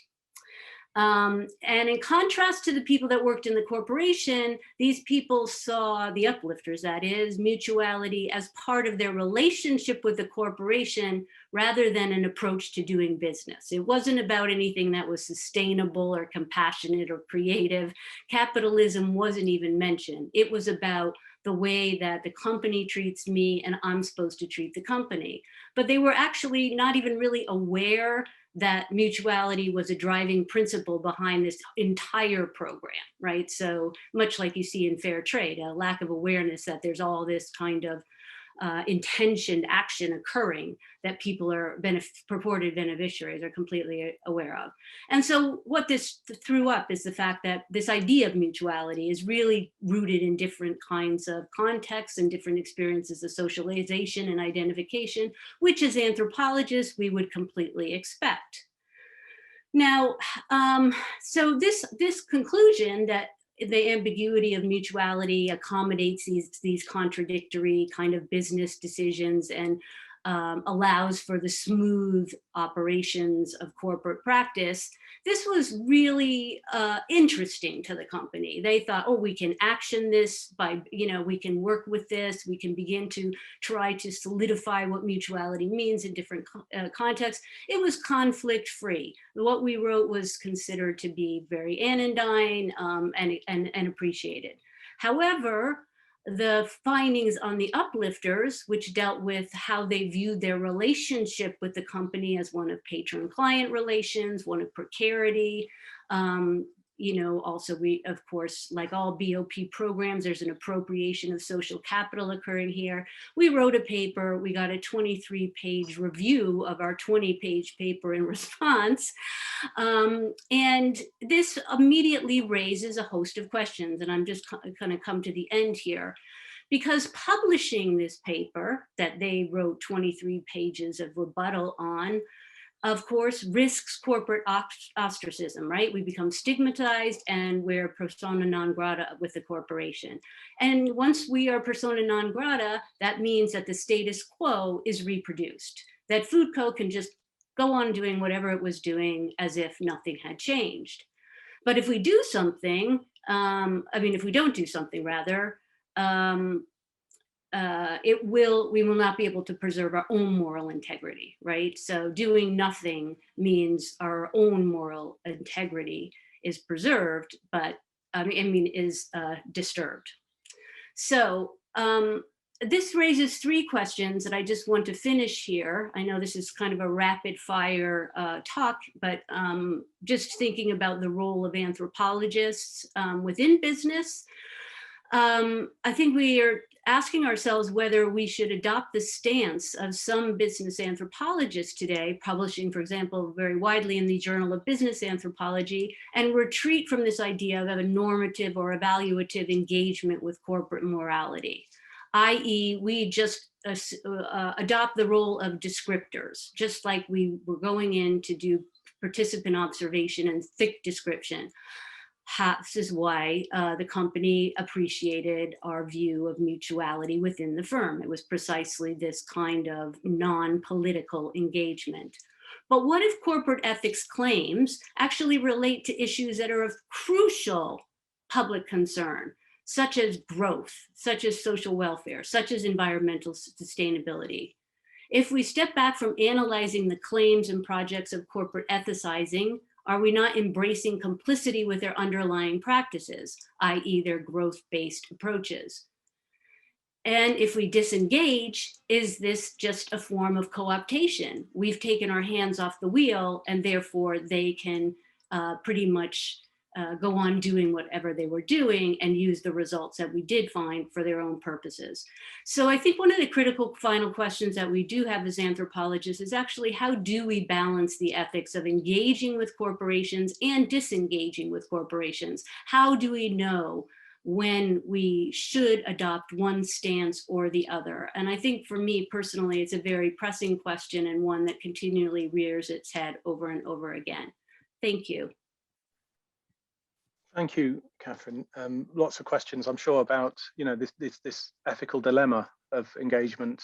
And in contrast to the people that worked in the corporation, these people saw, the uplifters that is, mutuality as part of their relationship with the corporation rather than an approach to doing business. It wasn't about anything that was sustainable or compassionate or creative. Capitalism wasn't even mentioned. It was about the way that the company treats me and I'm supposed to treat the company. But they were actually not even really aware that mutuality was a driving principle behind this entire program, right? So much like you see in fair trade, a lack of awareness that there's all this kind of intentioned action occurring that people are purported beneficiaries are completely aware of. And so what this threw up is the fact that this idea of mutuality is really rooted in different kinds of contexts and different experiences of socialization and identification, which as anthropologists, we would completely expect. Now, so this conclusion that the ambiguity of mutuality accommodates these contradictory kind of business decisions and allows for the smooth operations of corporate practice. This was really interesting to the company. They thought, oh, we can action this by, we can work with this. We can begin to try to solidify what mutuality means in different contexts. It was conflict free. What we wrote was considered to be very anodyne and appreciated. However, the findings on the uplifters, which dealt with how they viewed their relationship with the company as one of patron-client relations, one of precarity. Also we, of course, like all BOP programs, there's an appropriation of social capital occurring here. We wrote a paper, we got a 23-page review of our 20-page paper in response. And this immediately raises a host of questions, and I'm just gonna come to the end here. Because publishing this paper that they wrote 23 pages of rebuttal on, of course, risks corporate ostracism, right? We become stigmatized and we're persona non grata with the corporation. And once we are persona non grata, that means that the status quo is reproduced, that Food Co. can just go on doing whatever it was doing as if nothing had changed. But if we do something, if we don't do something rather, we will not be able to preserve our own moral integrity, right? So doing nothing means our own moral integrity is preserved, but is disturbed. So this raises three questions that I just want to finish here. I know this is kind of a rapid fire talk, but just thinking about the role of anthropologists within business. I think we are asking ourselves whether we should adopt the stance of some business anthropologists today, publishing, for example, very widely in the Journal of Business Anthropology, and retreat from this idea of a normative or evaluative engagement with corporate morality, i.e. we just adopt the role of descriptors, just like we were going in to do participant observation and thick description. This is why the company appreciated our view of mutuality within the firm. It was precisely this kind of non-political engagement. But what if corporate ethics claims actually relate to issues that are of crucial public concern, such as growth, such as social welfare, such as environmental sustainability? If we step back from analyzing the claims and projects of corporate ethicizing, are we not embracing complicity with their underlying practices, i.e. their growth-based approaches? And if we disengage, is this just a form of co-optation? We've taken our hands off the wheel and therefore they can pretty much go on doing whatever they were doing and use the results that we did find for their own purposes. So I think one of the critical final questions that we do have as anthropologists is actually, how do we balance the ethics of engaging with corporations and disengaging with corporations? How do we know when we should adopt one stance or the other? And I think for me personally, it's a very pressing question and one that continually rears its head over and over again. Thank you. Thank you, Catherine. Lots of questions, I'm sure, about this ethical dilemma of engagement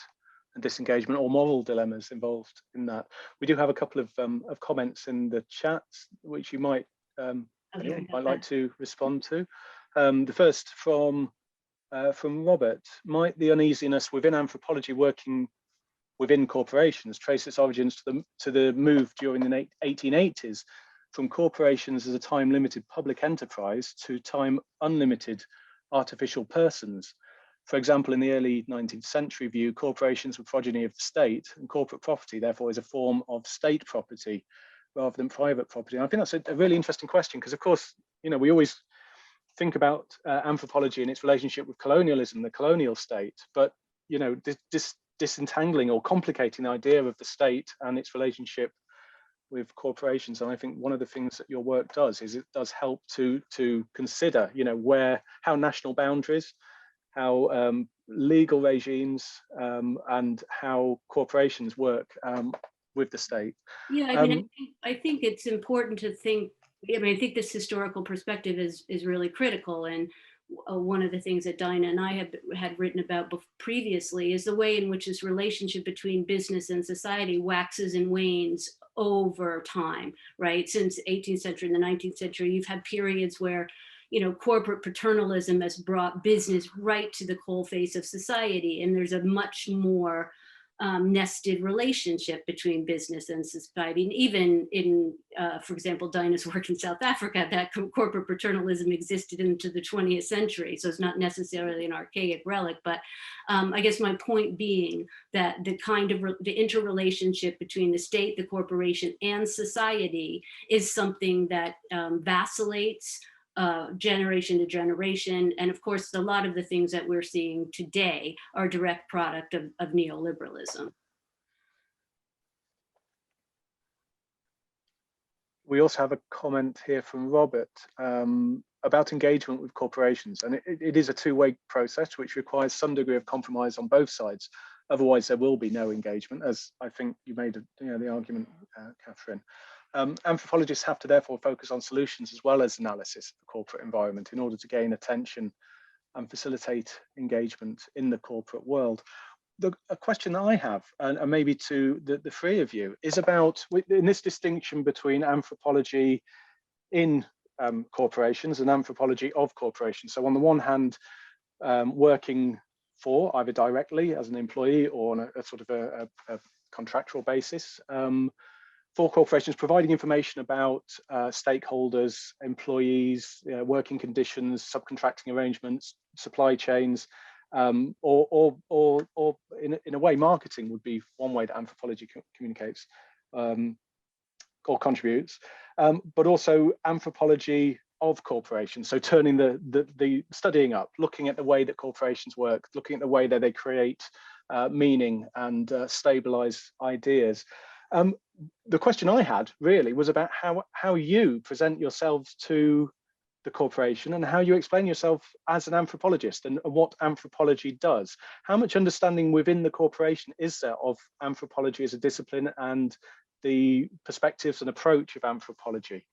and disengagement, or moral dilemmas involved in that. We do have a couple of comments in the chat, which you might anyone got might like that. to respond to. The first from Robert. Might the uneasiness within anthropology working within corporations trace its origins to the move during the 1880s from corporations as a time-limited public enterprise to time-unlimited artificial persons? For example, in the early 19th century view, corporations were progeny of the state, and corporate property, therefore, is a form of state property rather than private property. And I think that's a really interesting question because, of course, you know, we always think about anthropology and its relationship with colonialism, the colonial state, but, you know, disentangling or complicating the idea of the state and its relationship with corporations. And I think one of the things that your work does is it does help to consider, you know, how national boundaries, how legal regimes and how corporations work with the state. Yeah, I mean, I think it's important to think, I mean, I think this historical perspective is really critical. And one of the things that Dinah and I had written about previously is the way in which this relationship between business and society waxes and wanes over time, right? Since the 18th century and the 19th century, you've had periods where, you know, corporate paternalism has brought business right to the coalface of society. And there's a much more nested relationship between business and society. And even in, for example, Dinah's work in South Africa, that corporate paternalism existed into the 20th century. So it's not necessarily an archaic relic, but I guess my point being that the kind of the interrelationship between the state, the corporation, and society is something that vacillates generation to generation. And of course, a lot of the things that we're seeing today are a direct product of neoliberalism. We also have a comment here from Robert about engagement with corporations. And it is a two-way process, which requires some degree of compromise on both sides. Otherwise, there will be no engagement, as I think you made the argument, Catherine. Anthropologists have to therefore focus on solutions as well as analysis of the corporate environment in order to gain attention and facilitate engagement in the corporate world. A question that I have, and maybe to the three of you, is about in this distinction between anthropology in corporations and anthropology of corporations. So on the one hand, working for either directly as an employee or on a sort of a contractual basis, for corporations, providing information about stakeholders, employees, working conditions, subcontracting arrangements, supply chains, or in a way, marketing would be one way that anthropology communicates or contributes, but also anthropology of corporations. So turning the studying up, looking at the way that corporations work, looking at the way that they create meaning and stabilize ideas. The question I had really was about how you present yourselves to the corporation and how you explain yourself as an anthropologist and what anthropology does. How much understanding within the corporation is there of anthropology as a discipline and the perspectives and approach of anthropology?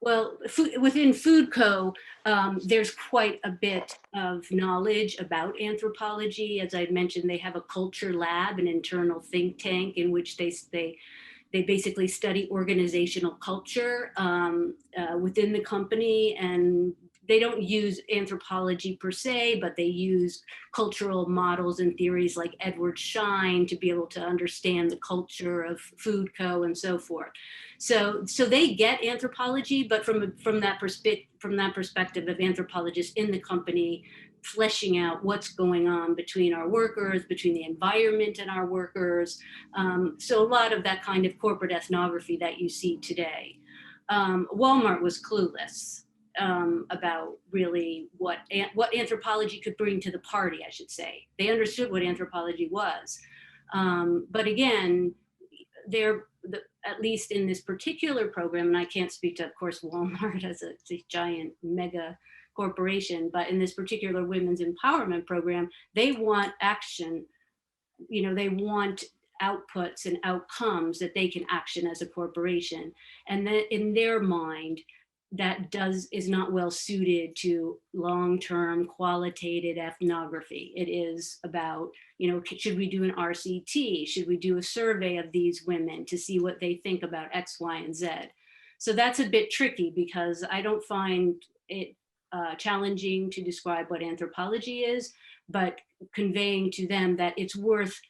Well, within FoodCo, there's quite a bit of knowledge about anthropology. As I mentioned, they have a culture lab, an internal think tank in which they basically study organizational culture within the company, and they don't use anthropology per se, but they use cultural models and theories like Edward Schein to be able to understand the culture of FoodCo and so forth. So they get anthropology, but from that perspective of anthropologists in the company, fleshing out what's going on between our workers, between the environment and our workers. So a lot of that kind of corporate ethnography that you see today. Walmart was clueless about really what anthropology could bring to the party, I should say. They understood what anthropology was. But again, at least in this particular program, and I can't speak to, of course, Walmart as a giant mega corporation, but in this particular women's empowerment program, they want action, they want outputs and outcomes that they can action as a corporation. And that in their mind, that is not well suited to long-term qualitative ethnography. It is about, should we do an RCT? Should we do a survey of these women to see what they think about X, Y, and Z? So that's a bit tricky because I don't find it challenging to describe what anthropology is, but conveying to them that it's worth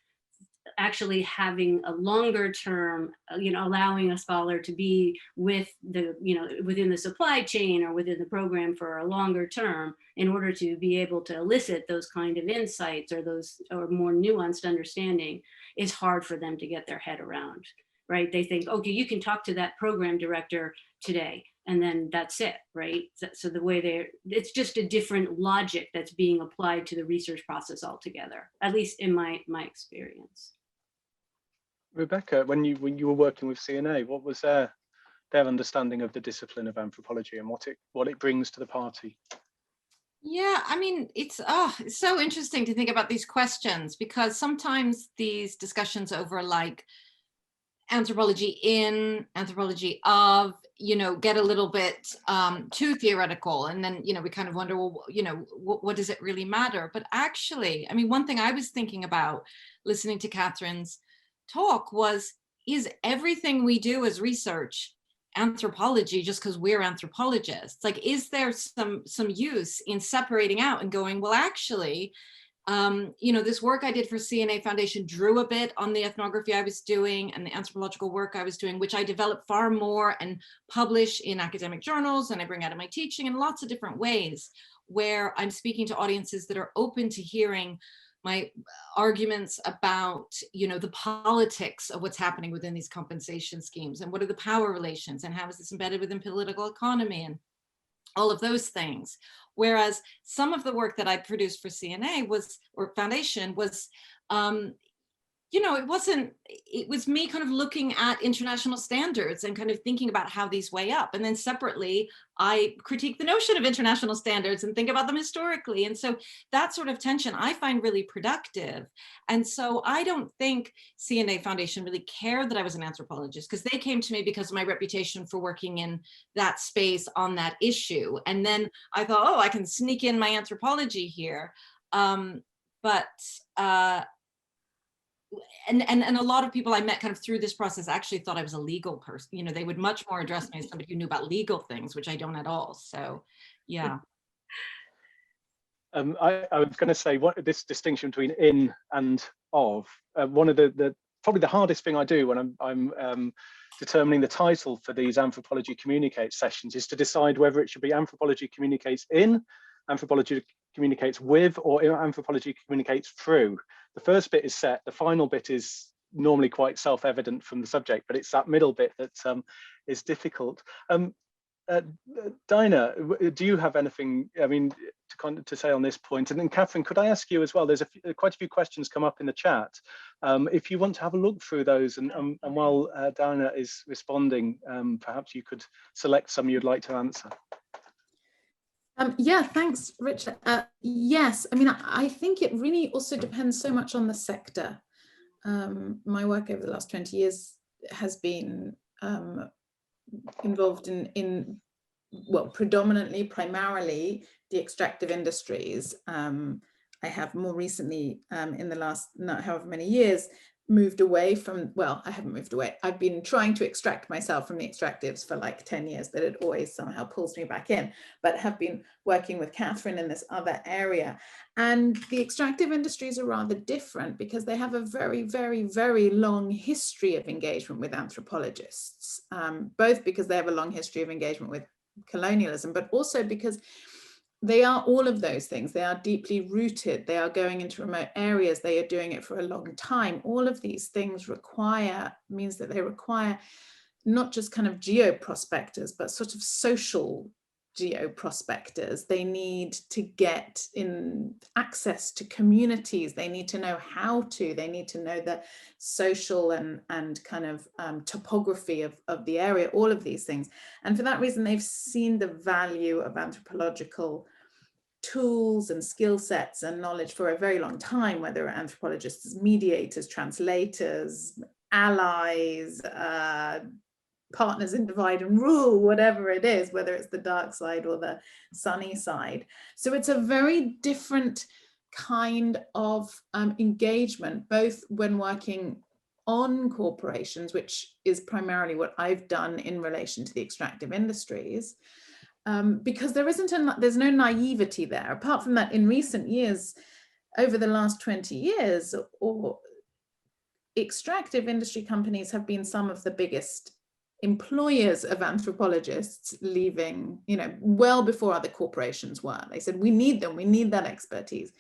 actually having a longer term, allowing a scholar to be with the, within the supply chain or within the program for a longer term in order to be able to elicit those kind of insights or more nuanced understanding is hard for them to get their head around, right? They think, okay, you can talk to that program director today and then that's it, right? So the way it's just a different logic that's being applied to the research process altogether, at least in my experience. Rebecca, when you were working with CNA, what was their understanding of the discipline of anthropology and what it brings to the party? Yeah, I mean, it's so interesting to think about these questions, because sometimes these discussions over like anthropology in, anthropology of, get a little bit too theoretical. And then, we kind of wonder, well, what does it really matter? But actually, I mean, one thing I was thinking about listening to Catherine's talk was, is everything we do as research anthropology just because we're anthropologists? Like, is there some use in separating out and going, well, actually, this work I did for CNA Foundation drew a bit on the ethnography I was doing and the anthropological work I was doing, which I develop far more and publish in academic journals, and I bring out in my teaching in lots of different ways, where I'm speaking to audiences that are open to hearing my arguments about, the politics of what's happening within these compensation schemes, and what are the power relations, and how is this embedded within political economy, and all of those things. Whereas some of the work that I produced for CNA or Foundation was, it was me kind of looking at international standards and kind of thinking about how these weigh up. And then separately, I critique the notion of international standards and think about them historically. And so that sort of tension I find really productive. And so I don't think CNA Foundation really cared that I was an anthropologist, because they came to me because of my reputation for working in that space on that issue. And then I thought, oh, I can sneak in my anthropology here. And a lot of people I met kind of through this process actually thought I was a legal person. They would much more address me as somebody who knew about legal things, which I don't at all. So, yeah. I was going to say, what this distinction between in and of, one of the probably the hardest thing I do when I'm determining the title for these Anthropology Communicates sessions is to decide whether it should be Anthropology Communicates in, Anthropology Communicates with, or Anthropology Communicates through. The first bit is set, the final bit is normally quite self-evident from the subject, but it's that middle bit that is difficult. Dinah, do you have anything, to say on this point? And then Catherine, could I ask you as well, there's quite a few questions come up in the chat. If you want to have a look through those, and while Dinah is responding, perhaps you could select some you'd like to answer. Yeah, thanks, Richard. Yes, I think it really also depends so much on the sector. My work over the last 20 years has been involved in primarily the extractive industries. I have more recently, in the last however many years, moved away from, I haven't moved away. I've been trying to extract myself from the extractives for like 10 years, but it always somehow pulls me back in, but have been working with Catherine in this other area. And the extractive industries are rather different because they have a very, very, very long history of engagement with anthropologists, both because they have a long history of engagement with colonialism, but also because they are all of those things. They are deeply rooted. They are going into remote areas. They are doing it for a long time. All of these things means that they require not just kind of geoprospectors, but sort of social geoprospectors. They need to get in access to communities. They need to know how to. They need to know the social and kind of topography of the area, all of these things. And for that reason, they've seen the value of anthropological tools and skill sets and knowledge for a very long time, whether anthropologists, mediators, translators, allies, partners in divide and rule, whatever it is, whether it's the dark side or the sunny side. So it's a very different kind of engagement, both when working on corporations, which is primarily what I've done in relation to the extractive industries, because there's no naivety there. Apart from that, in recent years, over the last 20 years, or extractive industry companies have been some of the biggest employers of anthropologists, leaving, well before other corporations were. They said, we need them, we need that expertise.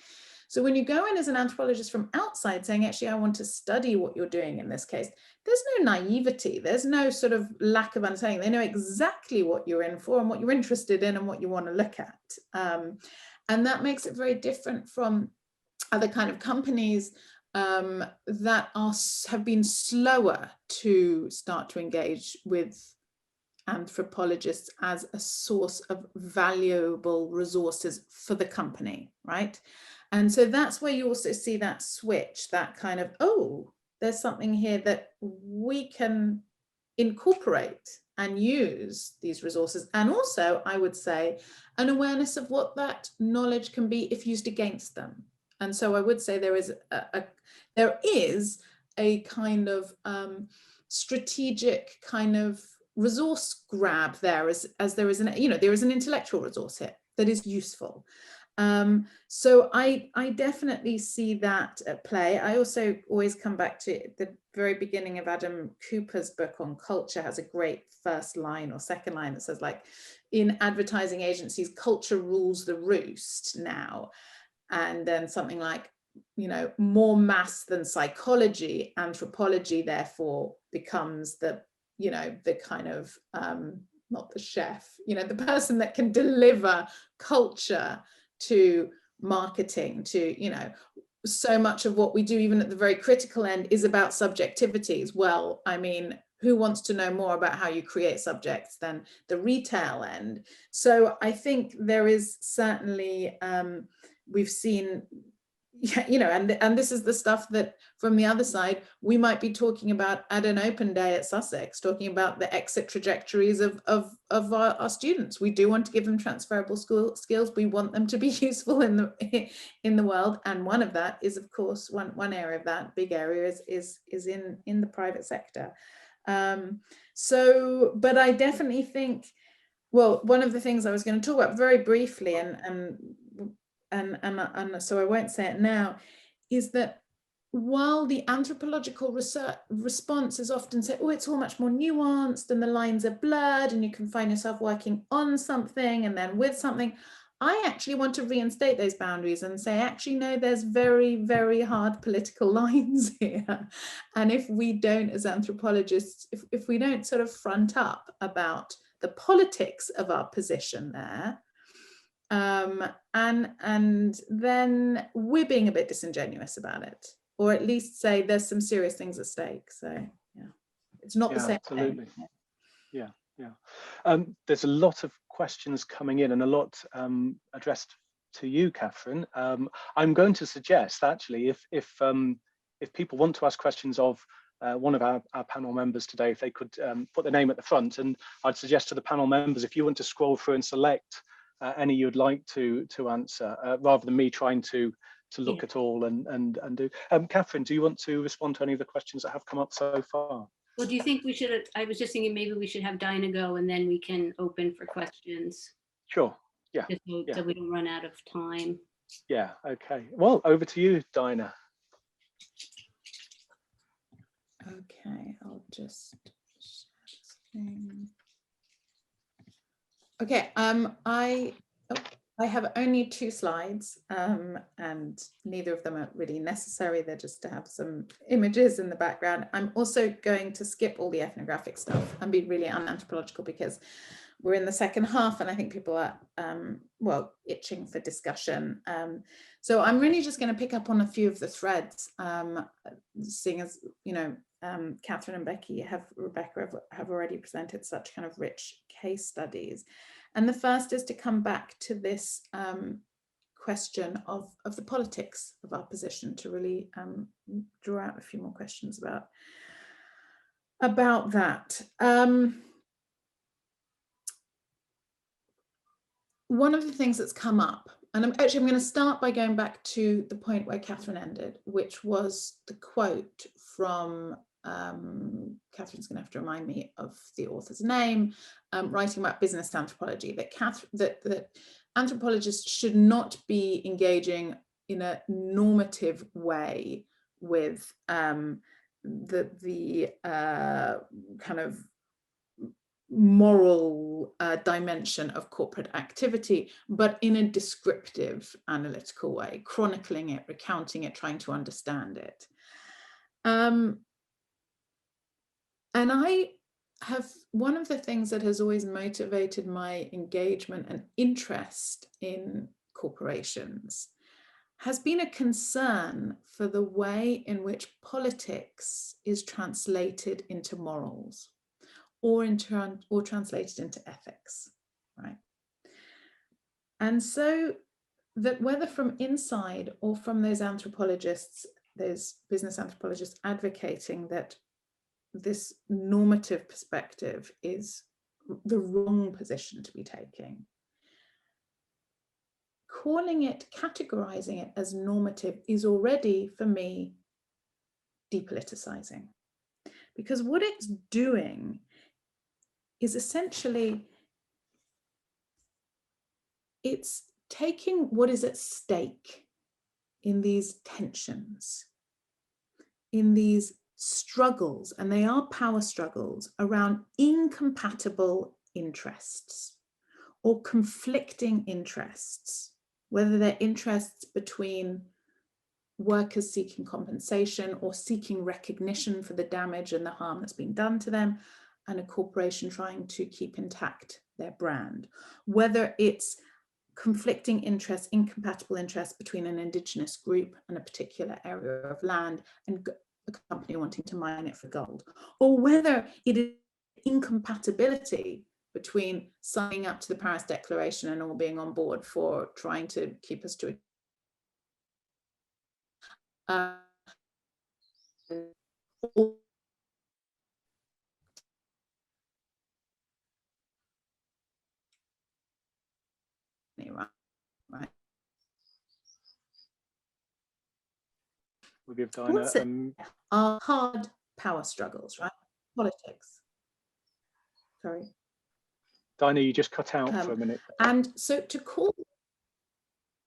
So when you go in as an anthropologist from outside saying, actually, I want to study what you're doing in this case, there's no naivety, there's no sort of lack of understanding. They know exactly what you're in for and what you're interested in and what you want to look at. And that makes it very different from other kind of companies that have been slower to start to engage with anthropologists as a source of valuable resources for the company, right? And so that's where you also see that switch, that kind of, oh, there's something here that we can incorporate and use these resources. And also, I would say, an awareness of what that knowledge can be if used against them. And so I would say there is a kind of strategic kind of resource grab there, as there is there is an intellectual resource here that is useful. So I definitely see that at play. I also always come back to the very beginning of Adam Cooper's book on culture, has a great first line or second line that says, like, in advertising agencies, culture rules the roost now. And then something like, more mass than psychology, anthropology therefore becomes the kind of, not the chef, the person that can deliver culture to marketing, to, so much of what we do, even at the very critical end, is about subjectivities. Well, I mean, who wants to know more about how you create subjects than the retail end? So I think there is certainly, we've seen, and this is the stuff that from the other side, we might be talking about at an open day at Sussex, talking about the exit trajectories of our students. We do want to give them transferable skills. We want them to be useful in the world. And one of that is, of course, one area of that, big area is in the private sector. But I definitely think, well, one of the things I was going to talk about very briefly, and so I won't say it now, is that while the anthropological research response is often said, oh, it's all much more nuanced and the lines are blurred and you can find yourself working on something and then with something, I actually want to reinstate those boundaries and say, actually, no, there's very, very hard political lines here. And if we don't, as anthropologists, if we don't sort of front up about the politics of our position there, and then we're being a bit disingenuous about it, or at least say there's some serious things at stake. So yeah, it's not the same absolutely thing. Yeah. There's a lot of questions coming in and a lot addressed to you, Catherine. I'm going to suggest, actually, if people want to ask questions of one of our panel members today, if they could put their name at the front, and I'd suggest to the panel members, if you want to scroll through and select any you'd like to answer, rather than me trying to look at all and do. Catherine, do you want to respond to any of the questions that have come up so far? Well, do you think we should, I was just thinking maybe we should have Dinah go and then we can open for questions. Sure, yeah. So we don't run out of time. Yeah, okay. Well, over to you, Dinah. Okay, I'll just share this thing. Okay, I have only 2 slides, and neither of them are really necessary. They're just to have some images in the background. I'm also going to skip all the ethnographic stuff and be really unanthropological because we're in the second half and I think people are, well, itching for discussion. So I'm really just going to pick up on a few of the threads, seeing as, Catherine and Rebecca have already presented such kind of rich case studies. And the first is to come back to this question of the politics of our position, to really draw out a few more questions about that. One of the things that's come up, and I'm going to start by going back to the point where Catherine ended, which was the quote from Catherine's going to have to remind me of the author's name, writing about business anthropology, that anthropologists should not be engaging in a normative way with the kind of moral dimension of corporate activity, but in a descriptive, analytical way, chronicling it, recounting it, trying to understand it. And I have, one of the things that has always motivated my engagement and interest in corporations has been a concern for the way in which politics is translated into morals, or translated into ethics, right? And so that whether from inside or from those anthropologists, those business anthropologists advocating that this normative perspective is the wrong position to be taking, calling it, categorizing it as normative is already, for me, depoliticizing. Because what it's doing is essentially, it's taking what is at stake in these tensions, in these struggles, and they are power struggles around incompatible interests or conflicting interests, whether they're interests between workers seeking compensation or seeking recognition for the damage and the harm that's been done to them, and a corporation trying to keep intact their brand, whether it's conflicting interests, incompatible interests between an indigenous group and a particular area of land and a company wanting to mine it for gold, or whether it is incompatibility between signing up to the Paris Declaration and all being on board for trying to keep us to right. We'll give Dinah. Are hard power struggles, right? Politics. Sorry. Dinah, you just cut out for a minute. And so to call,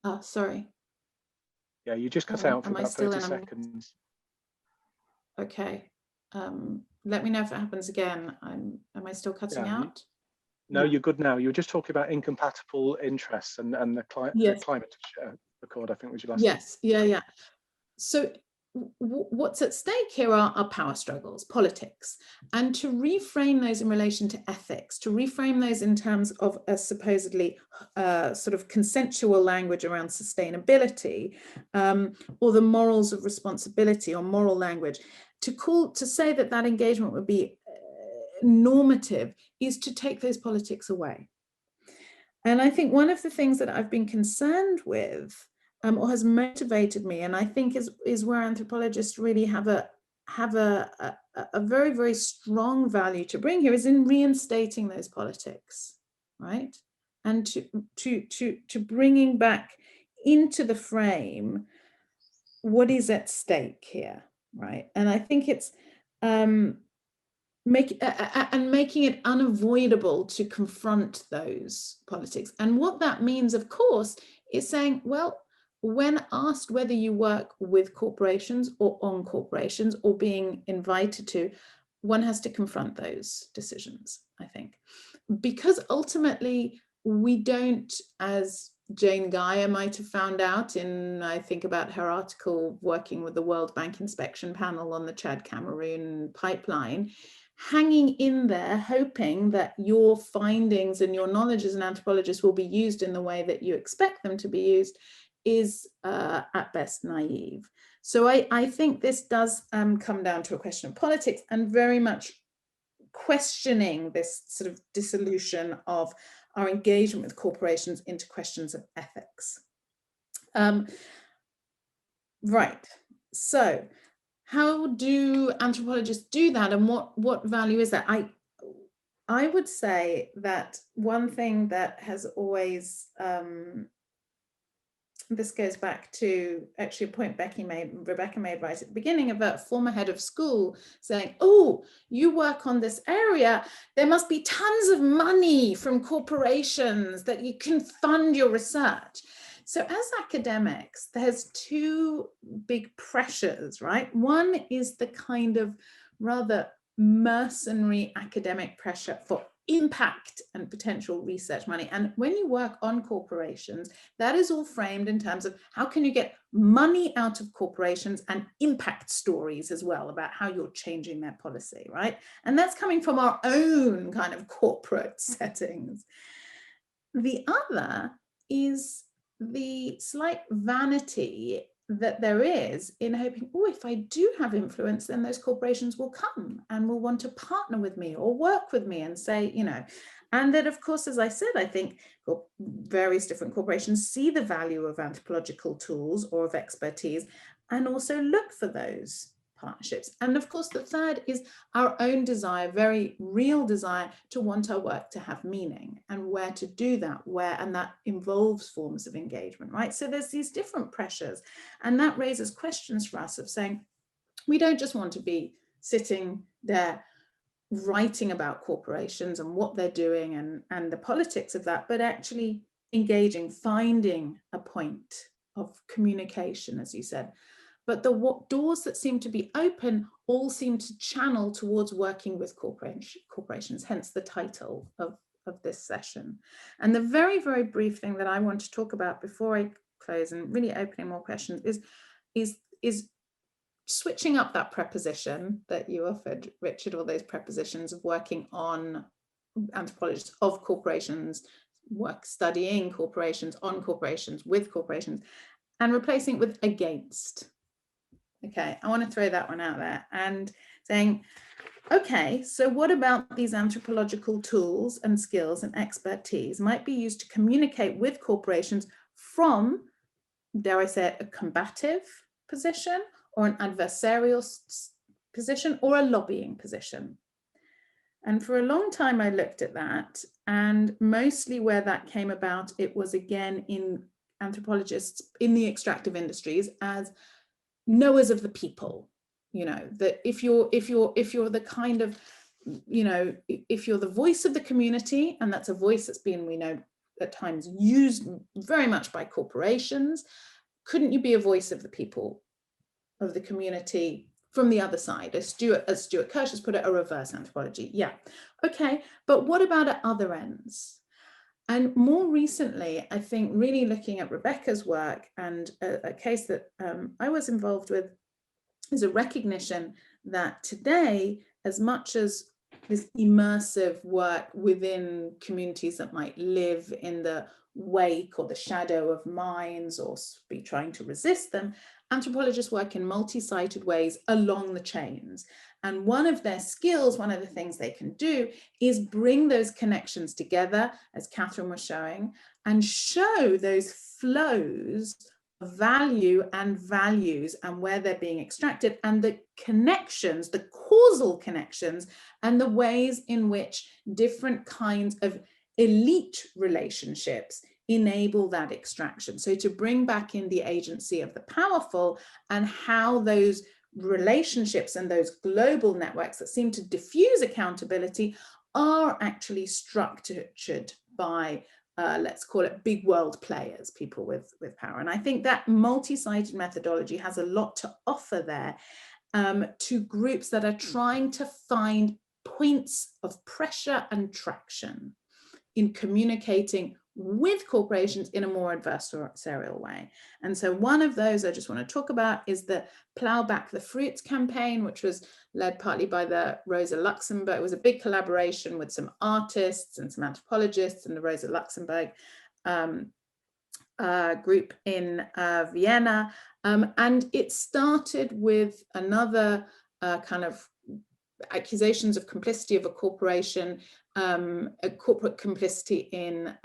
oh, sorry. Yeah, you just cut out for Am I about still 30 in? seconds. Okay. Let me know if it happens again. Am I still cutting out? No, you're good now. You were just talking about incompatible interests and the climate record, I think was your last. Yes, yeah. So what's at stake here are power struggles, politics, and to reframe those in relation to ethics, to reframe those in terms of a supposedly sort of consensual language around sustainability, or the morals of responsibility or moral language, to say that that engagement would be normative is to take those politics away. And I think one of the things that I've been concerned with, or has motivated me, and I think is where anthropologists really have a very, very strong value to bring here, is in reinstating those politics, right? And to bringing back into the frame what is at stake here, right? And I think it's making it unavoidable to confront those politics. And what that means, of course, is saying, well, when asked whether you work with corporations or on corporations or being invited to, one has to confront those decisions, I think. Because ultimately, we don't, as Jane Geyer might have found out in, I think about her article working with the World Bank Inspection Panel on the Chad-Cameroon pipeline, hanging in there, hoping that your findings and your knowledge as an anthropologist will be used in the way that you expect them to be used, is at best naive. So I think this does come down to a question of politics and very much questioning this sort of dissolution of our engagement with corporations into questions of ethics. Right, so how do anthropologists do that, and what value is that? I would say that one thing that has always this goes back to actually a point Rebecca made right at the beginning of a former head of school saying, oh, you work on this area, there must be tons of money from corporations that you can fund your research. So as academics, there's two big pressures, right? One is the kind of rather mercenary academic pressure for impact and potential research money. And when you work on corporations, that is all framed in terms of how can you get money out of corporations and impact stories as well about how you're changing their policy, right? And that's coming from our own kind of corporate settings. The other is the slight vanity that there is in hoping, oh, if I do have influence, then those corporations will come and will want to partner with me or work with me and say, you know, and that, of course, as I said, I think various different corporations see the value of anthropological tools or of expertise and also look for those partnerships. And of course, the third is our own desire, very real desire to want our work to have meaning and where to do that, and that involves forms of engagement, right? So there's these different pressures, and that raises questions for us of saying, we don't just want to be sitting there writing about corporations and what they're doing and the politics of that, but actually engaging, finding a point of communication, as you said. But the doors that seem to be open all seem to channel towards working with corporations, hence the title of this session. And the very, very brief thing that I want to talk about before I close and really opening more questions is switching up that preposition that you offered, Richard, all those prepositions of working on anthropologists of corporations, work studying corporations, on corporations, with corporations, and replacing it with against. Okay, I want to throw that one out there and saying, okay, so what about these anthropological tools and skills and expertise might be used to communicate with corporations from, dare I say it, a combative position or an adversarial position or a lobbying position? And for a long time, I looked at that, and mostly where that came about, it was again in anthropologists in the extractive industries as knowers of the people, you know, that if you're the kind of, you know, if you're the voice of the community, and that's a voice that's been, we know, at times used very much by corporations, couldn't you be a voice of the people, of the community from the other side? As Stuart Kirsch has put it, a reverse anthropology. Yeah, okay, but what about at other ends? And more recently, I think really looking at Rebecca's work and a case that I was involved with is a recognition that today, as much as this immersive work within communities that might live in the wake or the shadow of mines or be trying to resist them, anthropologists work in multi-sited ways along the chains. And one of their skills, one of the things they can do is bring those connections together, as Catherine was showing, and show those flows of value and values and where they're being extracted, and the connections, the causal connections, and the ways in which different kinds of elite relationships enable that extraction. So to bring back in the agency of the powerful and how those relationships and those global networks that seem to diffuse accountability are actually structured by let's call it big world players, people with power. And I think that multi-sided methodology has a lot to offer there to groups that are trying to find points of pressure and traction in communicating with corporations in a more adversarial way. And so one of those I just want to talk about is the Plough Back the Fruits campaign, which was led partly by the Rosa Luxemburg. It was a big collaboration with some artists and some anthropologists and the Rosa Luxemburg group in Vienna. And it started with another kind of accusations of complicity of a corporation, a corporate complicity in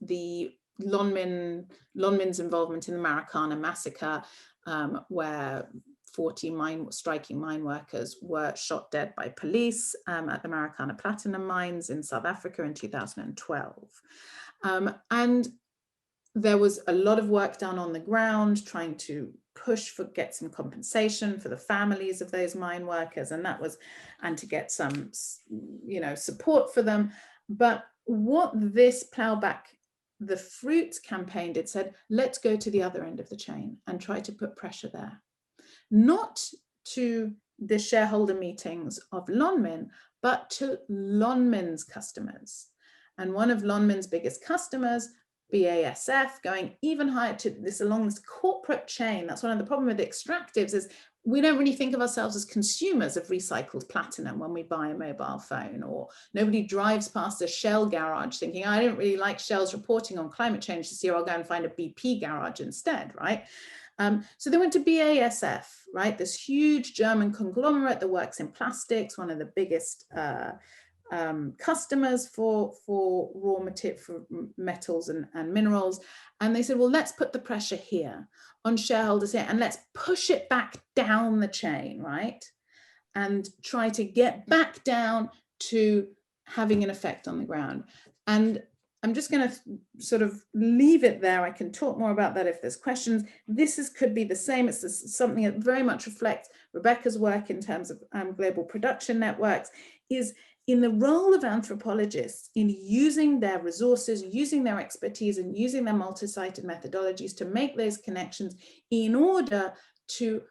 the Lonmin's involvement in the Marikana massacre, where 40 striking mine workers were shot dead by police at the Marikana platinum mines in South Africa in 2012. And there was a lot of work done on the ground trying to push for get some compensation for the families of those mine workers, and to get some, you know, support for them. But what this Plough Back the Fruits campaign did said, let's go to the other end of the chain and try to put pressure there, not to the shareholder meetings of Lonmin, but to Lonmin's customers. And one of Lonmin's biggest customers, BASF, going even higher to this along this corporate chain. That's one of the problems with extractives, is we don't really think of ourselves as consumers of recycled platinum when we buy a mobile phone, or nobody drives past a Shell garage thinking, I don't really like Shell's reporting on climate change this year, I'll go and find a BP garage instead, right? So they went to BASF, right? This huge German conglomerate that works in plastics, one of the biggest customers for raw material, for metals and minerals. And they said, well, let's put the pressure here on shareholders here, and let's push it back down the chain, right? And try to get back down to having an effect on the ground. And I'm just going to sort of leave it there. I can talk more about that if there's questions. This could be the same. It's something that very much reflects Rebecca's work in terms of global production networks, is in the role of anthropologists in using their resources, using their expertise, and using their multi-sited methodologies to make those connections in order to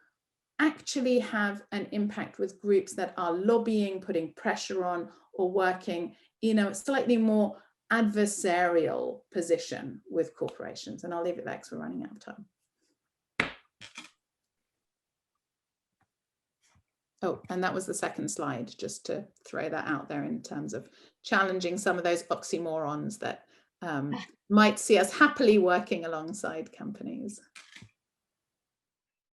actually have an impact with groups that are lobbying, putting pressure on, or working in a slightly more adversarial position with corporations. And I'll leave it there because we're running out of time. Oh, and that was the second slide, just to throw that out there in terms of challenging some of those oxymorons that might see us happily working alongside companies.